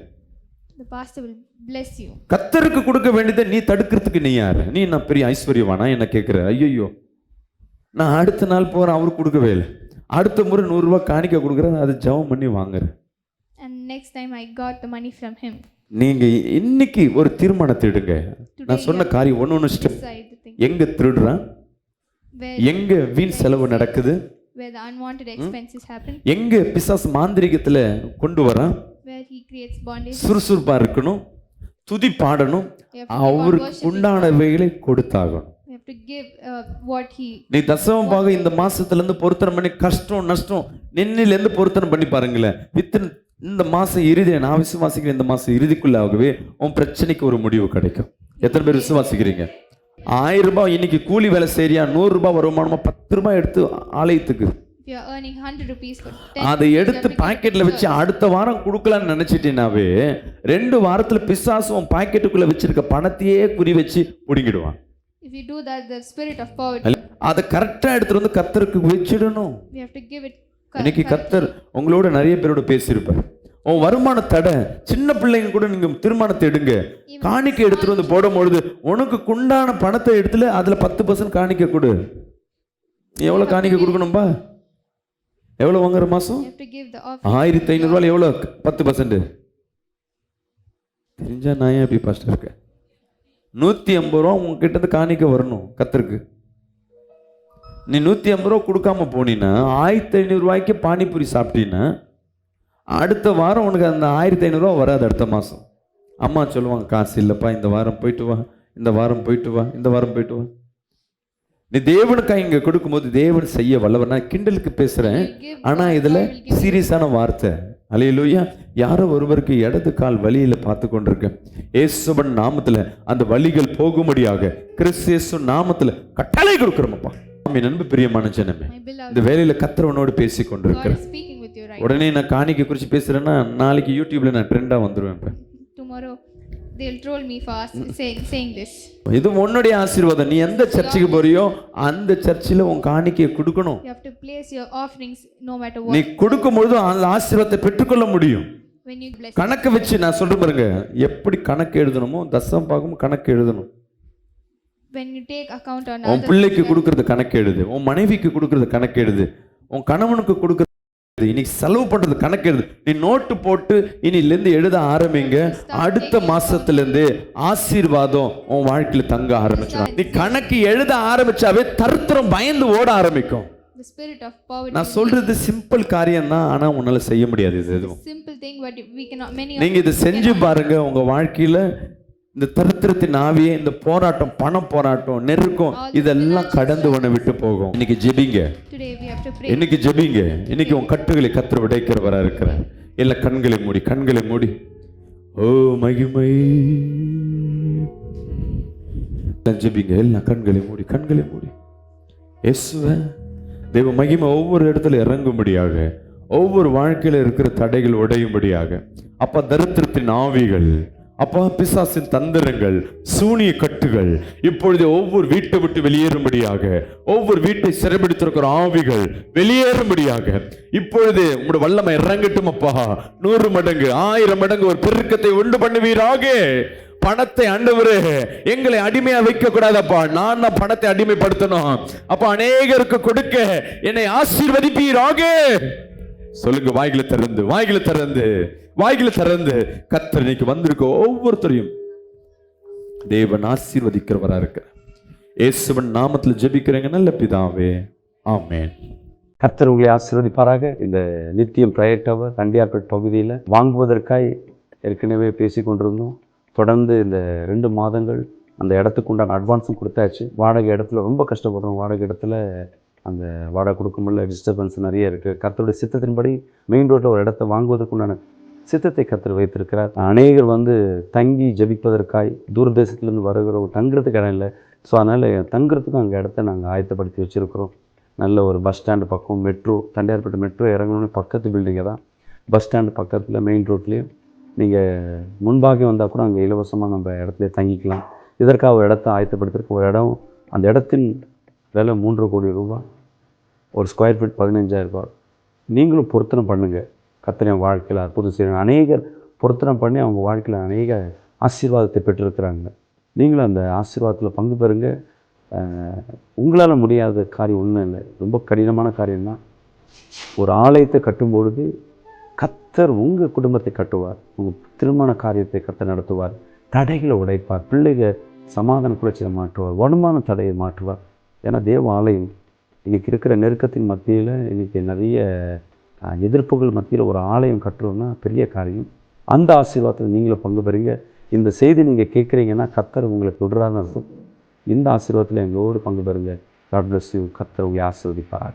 the pastor will bless you. கர்த்தருக்கு கொடுக்க வேண்டியதை நீ தடுக்கிறதுக்கு நீ யாரு? நீ நான் பெரிய ஐஸ்வர்யவானா என்ன கேட்குற? ஐயோ, நான் அடுத்த நாள் போறேன், அவருக்கு கொடுக்கவே இல்லை. அடுத்த முறை 100 ரூபாய் காணிக்க கொடுக்குறேன், அதை ஜெபம் பண்ணி வாங்குறேன். And next time I got the money from him. நீங்க இன்னைக்கு ஒரு தீர்மானத்தை எடுங்க. நான் சொன்ன காரியம் ஒண்ணு ஸ்டெப். Decide the thing. எங்க திருடுறான், Where, எங்க வீண் செலவு நடக்குது, where the unwanted expenses happen. எங்க பிசாசு மாந்திரிகத்துல கொண்டு வரான், Where he creates bondage. சுறுசுறுப்பா இருக்கணும், துதி பாடணும், அவருக்கு உண்டானவைகளை கொடுத்தாகணும். We have to give what he. நீ தசமமாக இந்த மாசத்துல இருந்து பொருத்தனை பண்ணி கஷ்டம் நஷ்டம் நின்னில இருந்து பொருத்தனை பண்ணி பாருங்களேன். வித்தின் இந்த மாசம் இறுதி, நான் விசுவாசிக்கிறேன், இந்த மாசம் இறுதிக்குள்ளாகவே உன் பிரச்சனைக்கு ஒரு முடிவு கிடைக்கும். எத்தனை பேர் விசுவாசிக்கிறீங்க? 1000 ரூபாய் இன்னைக்கு கூலி வேலை செய்யறியா, 100 ரூபாய் வருமானமா 10 ரூபாய் எடுத்து ஆலயத்துக்கு, If you are earning 100 rupees for 10. அதை எடுத்து பாக்கெட்ல வச்சு அடுத்த வாரம் கொடுக்கலான்னு நினைச்சிட்டீனாவே 2 வாரத்துல பிசாசு உன் பாக்கெட்டுக்குள்ள வச்சிருக்க பணத்தையே குறி வச்சு பிடிங்கிடுவான். If you do that, the spirit of poverty. அதை கரெக்டா எடுத்துட்டு வந்து கர்த்தருக்கு வச்சிடணும். We have to give it. இன்னைக்கு கர்த்தர் உங்களோட நிறைய பேரோட பேசியிருப்பார். உன் வருமான தடை, சின்ன பிள்ளைங்க கூட நீங்க திருமணத்தை எடுங்க, காணிக்கை எடுத்துட்டு வந்து போடும்பொழுது உனக்கு குண்டான பணத்தை எடுத்துல அதுல 10% காணிக்கை கொடு. நீ எவ்வளவு காணிக்கை கொடுக்கணும்பா? எவ்வளவு வாங்குற மாசம்? You have to give the offering. 1500 ரூபாய் எவ்வளவு? 10%. தெரிஞ்சா நான் ஏன் எப்படி பாஸ்டர் இருக்கேன்? 150 ரூபா உங்ககிட்ட இருந்து காணிக்கை வரணும் கர்த்தருக்கு. நீ 150 ரூபா கொடுக்காம போனீன்னா 1500 ரூபாய்க்கு பானிபூரி சாப்பிட்டீங்கன்னா அடுத்த வாரம் உனக்கு அந்த 1500 ரூபா வராது. அடுத்த மாதம் அம்மா சொல்லுவாங்க, காசு இல்லைப்பா, இந்த வாரம் போயிட்டு வா, இந்த வாரம் போயிட்டு வா, இந்த வாரம் போயிட்டு வா. நீ தேவனுக்காக இங்கே கொடுக்கும்போது தேவன் செய்ய வல்லவர். நான் கிண்டலுக்கு பேசுகிறேன், ஆனால் இதில் சீரியஸான வார்த்தை. அல்லேலூயா. யாரோ ஒருவருக்கு இடது கால் வலியில பார்த்து கொண்டிருக்கேன். இயேசுவின் நாமத்தில் அந்த வலிகள் போகும்படியாக கிறிஸ்து நாமத்தில் கட்டளை கொடுக்குறோமப்பா. நண்பு பிரியமான ஜனமே, இந்த வேலையில கர்த்தரவனோடு பேசி கொண்டிருக்கிறேன். உடனே நான் காணிக்கை குறித்து பேசுறேன்னா நாளைக்கு யூடியூப்ல நான் ட்ரெண்டா வந்துருவேன். Tomorrow they'll troll me for saying this. இது உன்னுடைய ஆசீர்வாதம். நீ எந்த சர்ச்சுக்கு போறியோ அந்த சர்ச்சில் உன் காணிக்கையை கொடுக்கணும். You have to place your offerings no matter what. நீ கொடுக்கும்போது அந்த ஆசீர்வாதத்தை பெற்றுக்கொள்ள முடியும். When you bless. கணக்கு வச்சு நான் சொல்றேன் பாருங்க, எப்படி கணக்கு எழுதணுமோ தசம் பாகம் கணக்கு எழுதணும். When you take account on உன் பிள்ளைக்கு கொடுக்கறது கணக்கு எழுது, உன் மனைவிக்கு கொடுக்கறது கணக்கு எழுது, உன் கணவனுக்கு கொடுக்கறது, இன்னைக்கு செலவு பண்றது கணக்கு எழுது. நீ நோட்டு போட்டு இனிலேருந்து எழுத ஆரம்பிங்க. அடுத்த மாசத்துல இருந்து ஆசீர்வாதம் உன் வாழ்க்கையில தங்க ஆரம்பிச்சிடும். நீ கணக்கு எழுத ஆரம்பிச்சாவே தரித்திரம் பயந்து ஓட ஆரம்பிக்கும். The spirit of poverty. நான் சொல்றது சிம்பிள் காரியம் தான், ஆனா உன்னால செய்ய முடியாது. இது எதுவும் simple thing, but we cannot. Many. நீங்க இதை செஞ்சு பாருங்க, உங்க வாழ்க்கையில இந்த தரித்திரத்தின் ஆவியே, இந்த போராட்டம், பண போராட்டம், நெருக்கம், இதெல்லாம் கடந்து உன்னை விட்டு போகும். இன்னைக்கு ஜெபிங்க. Today we have to pray. இன்னைக்கு ஜெபிங்க. இன்னைக்கு உன் கட்டுகளை கர்த்தர் உடைக்கிறவரா இருக்கிறார். எல்லா கண்களை மூடி, கண்களை மூடி. ஓ மகிமை. ஜெபிங்க. எல்லா கண்களை மூடி, கண்களை மூடி. இயேசுவே, தேவ மகிமை ஒவ்வொரு இடத்துல இறங்கும்படியாக, ஒவ்வொரு வாழ்க்கையில இருக்கிற தடைகள் உடையும்படியாக, அப்பா தரித்திரத்தின் ஆவிகள், அப்பா பிசாசின் தந்திரங்கள், சூனிய கட்டுகள் இப்பொழுது ஒவ்வொரு வீட்டை விட்டு வெளியேறும்படியாக, ஒவ்வொரு வீட்டை சிறைபிடித்திருக்கிற ஆவிகள் வெளியேறும்படியாக இப்பொழுது உங்களுடைய வல்லமை இறங்கட்டும் அப்பா. 100 மடங்கு 1000 மடங்கு ஒரு பெருக்கத்தை உண்டு பண்ணுவீராக. பணத்தை ஆண்டவரே எங்களை அடிமையா வைக்க கூடாதப்பா. நான் தான் பணத்தை அடிமைப்படுத்தணும். அப்ப அநேகருக்கு கொடுக்க என்னை ஆசீர்வதிப்பீராக. சொல்லுங்க, வாய்களை திறந்து, வாய்களை திறந்து, வாய்களை திறந்து. கர்த்தர் இன்னைக்கு வந்திருக்க ஒவ்வொருத்தரையும் தேவன் ஆசீர்வதிக்கிறவரா இருக்கிற இயேசுவின் நாமத்தில் ஜெபிக்கிறேங்க நல்ல பிதாவே, ஆமென். கர்த்தர் உங்களை ஆசீர்வதிப்பாராக. இந்த நித்தியம் பிரயர் டவர் தண்டியார்பேட் பகுதியில் வாங்குவதற்காய் ஏற்கனவே பேசி கொண்டிருந்தோம். தொடர்ந்து இந்த 2 மாதங்கள் அந்த இடத்துக்கு உண்டான அட்வான்ஸும் கொடுத்தாச்சு. வாடகை இடத்துல ரொம்ப கஷ்டப்படுறோம். வாடகை இடத்துல அந்த வாடகை கொடுக்க முடியல, டிஸ்டர்பன்ஸ் நிறைய இருக்குது. கர்த்தருடைய சித்தத்தின்படி மெயின் ரோட்டில் ஒரு இடத்த வாங்குவதற்குண்டான சித்தத்தை கர்த்தர் வைத்திருக்கிறார். அநேகர் தங்கி ஜபிப்பதற்காய் தூரதேசத்துலேருந்து வருகிறோம், தங்குறதுக்கு இடம் இல்லை. ஸோ அதனால் தங்குறதுக்கும் அங்கே இடத்த நாங்கள் ஆயத்தப்படுத்தி வச்சுருக்கிறோம். நல்ல ஒரு பஸ் ஸ்டாண்டு பக்கம், மெட்ரோ, தண்டையார்பேட்டை மெட்ரோ இறங்கணுன்னு பக்கத்து பில்டிங்கை தான். பஸ் ஸ்டாண்டு பக்கத்தில் மெயின் ரோட்லேயும் நீங்கள் முன்பாக வந்தால் கூட அங்கே இலவசமாக நம்ம இடத்துல தங்கிக்கலாம். இதற்காக ஒரு இடத்த ஆயத்தப்படுத்திருக்க ஒரு இடம். அந்த இடத்தின் விலை 3 கோடி ரூபாய், ஒரு ஸ்கொயர் ஃபீட் 15,000 ரூபாய். நீங்களும் பொருத்தனை பண்ணுங்கள். கர்த்தர் வாழ்க்கையில் அற்புதம் செய்யணும். அநேகர் பொருத்தனை பண்ணி அவங்க வாழ்க்கையில் அநேக ஆசீர்வாதத்தை பெற்றிருக்கிறாங்க. நீங்களும் அந்த ஆசீர்வாதத்தில் பங்கு பெறுங்க. உங்களால் முடியாத காரியம் ஒன்றும் இல்லை, ரொம்ப கடினமான காரியம்தான். ஒரு ஆலயத்தை கட்டும்பொழுது கர்த்தர் உங்கள் குடும்பத்தை கட்டுவார். உங்கள் திருமண காரியத்தை கர்த்தர் நடத்துவார். தடைகளை உடைப்பார். பிள்ளைகள் சமாதான குலைச்சலை மாற்றுவார். வருமான தடையை மாற்றுவார். ஏன்னா தேவ ஆலயம் இன்றைக்கி இருக்கிற நெருக்கத்தின் மத்தியில், இன்றைக்கி நிறைய எதிர்ப்புகள் மத்தியில் ஒரு ஆலயம் கட்டுறோன்னா பெரிய காரியம். அந்த ஆசீர்வாதத்தில் நீங்களும் பங்கு பெறுங்க. இந்த செய்தி நீங்கள் கேட்குறீங்கன்னா கர்த்தர் உங்களை தொடரான்னு அர்த்தம். இந்த ஆசீர்வாதத்தில் எங்களோடு பங்கு பெறுங்க. God bless you. கர்த்தர் உங்களை ஆசீர்வதிப்பார்.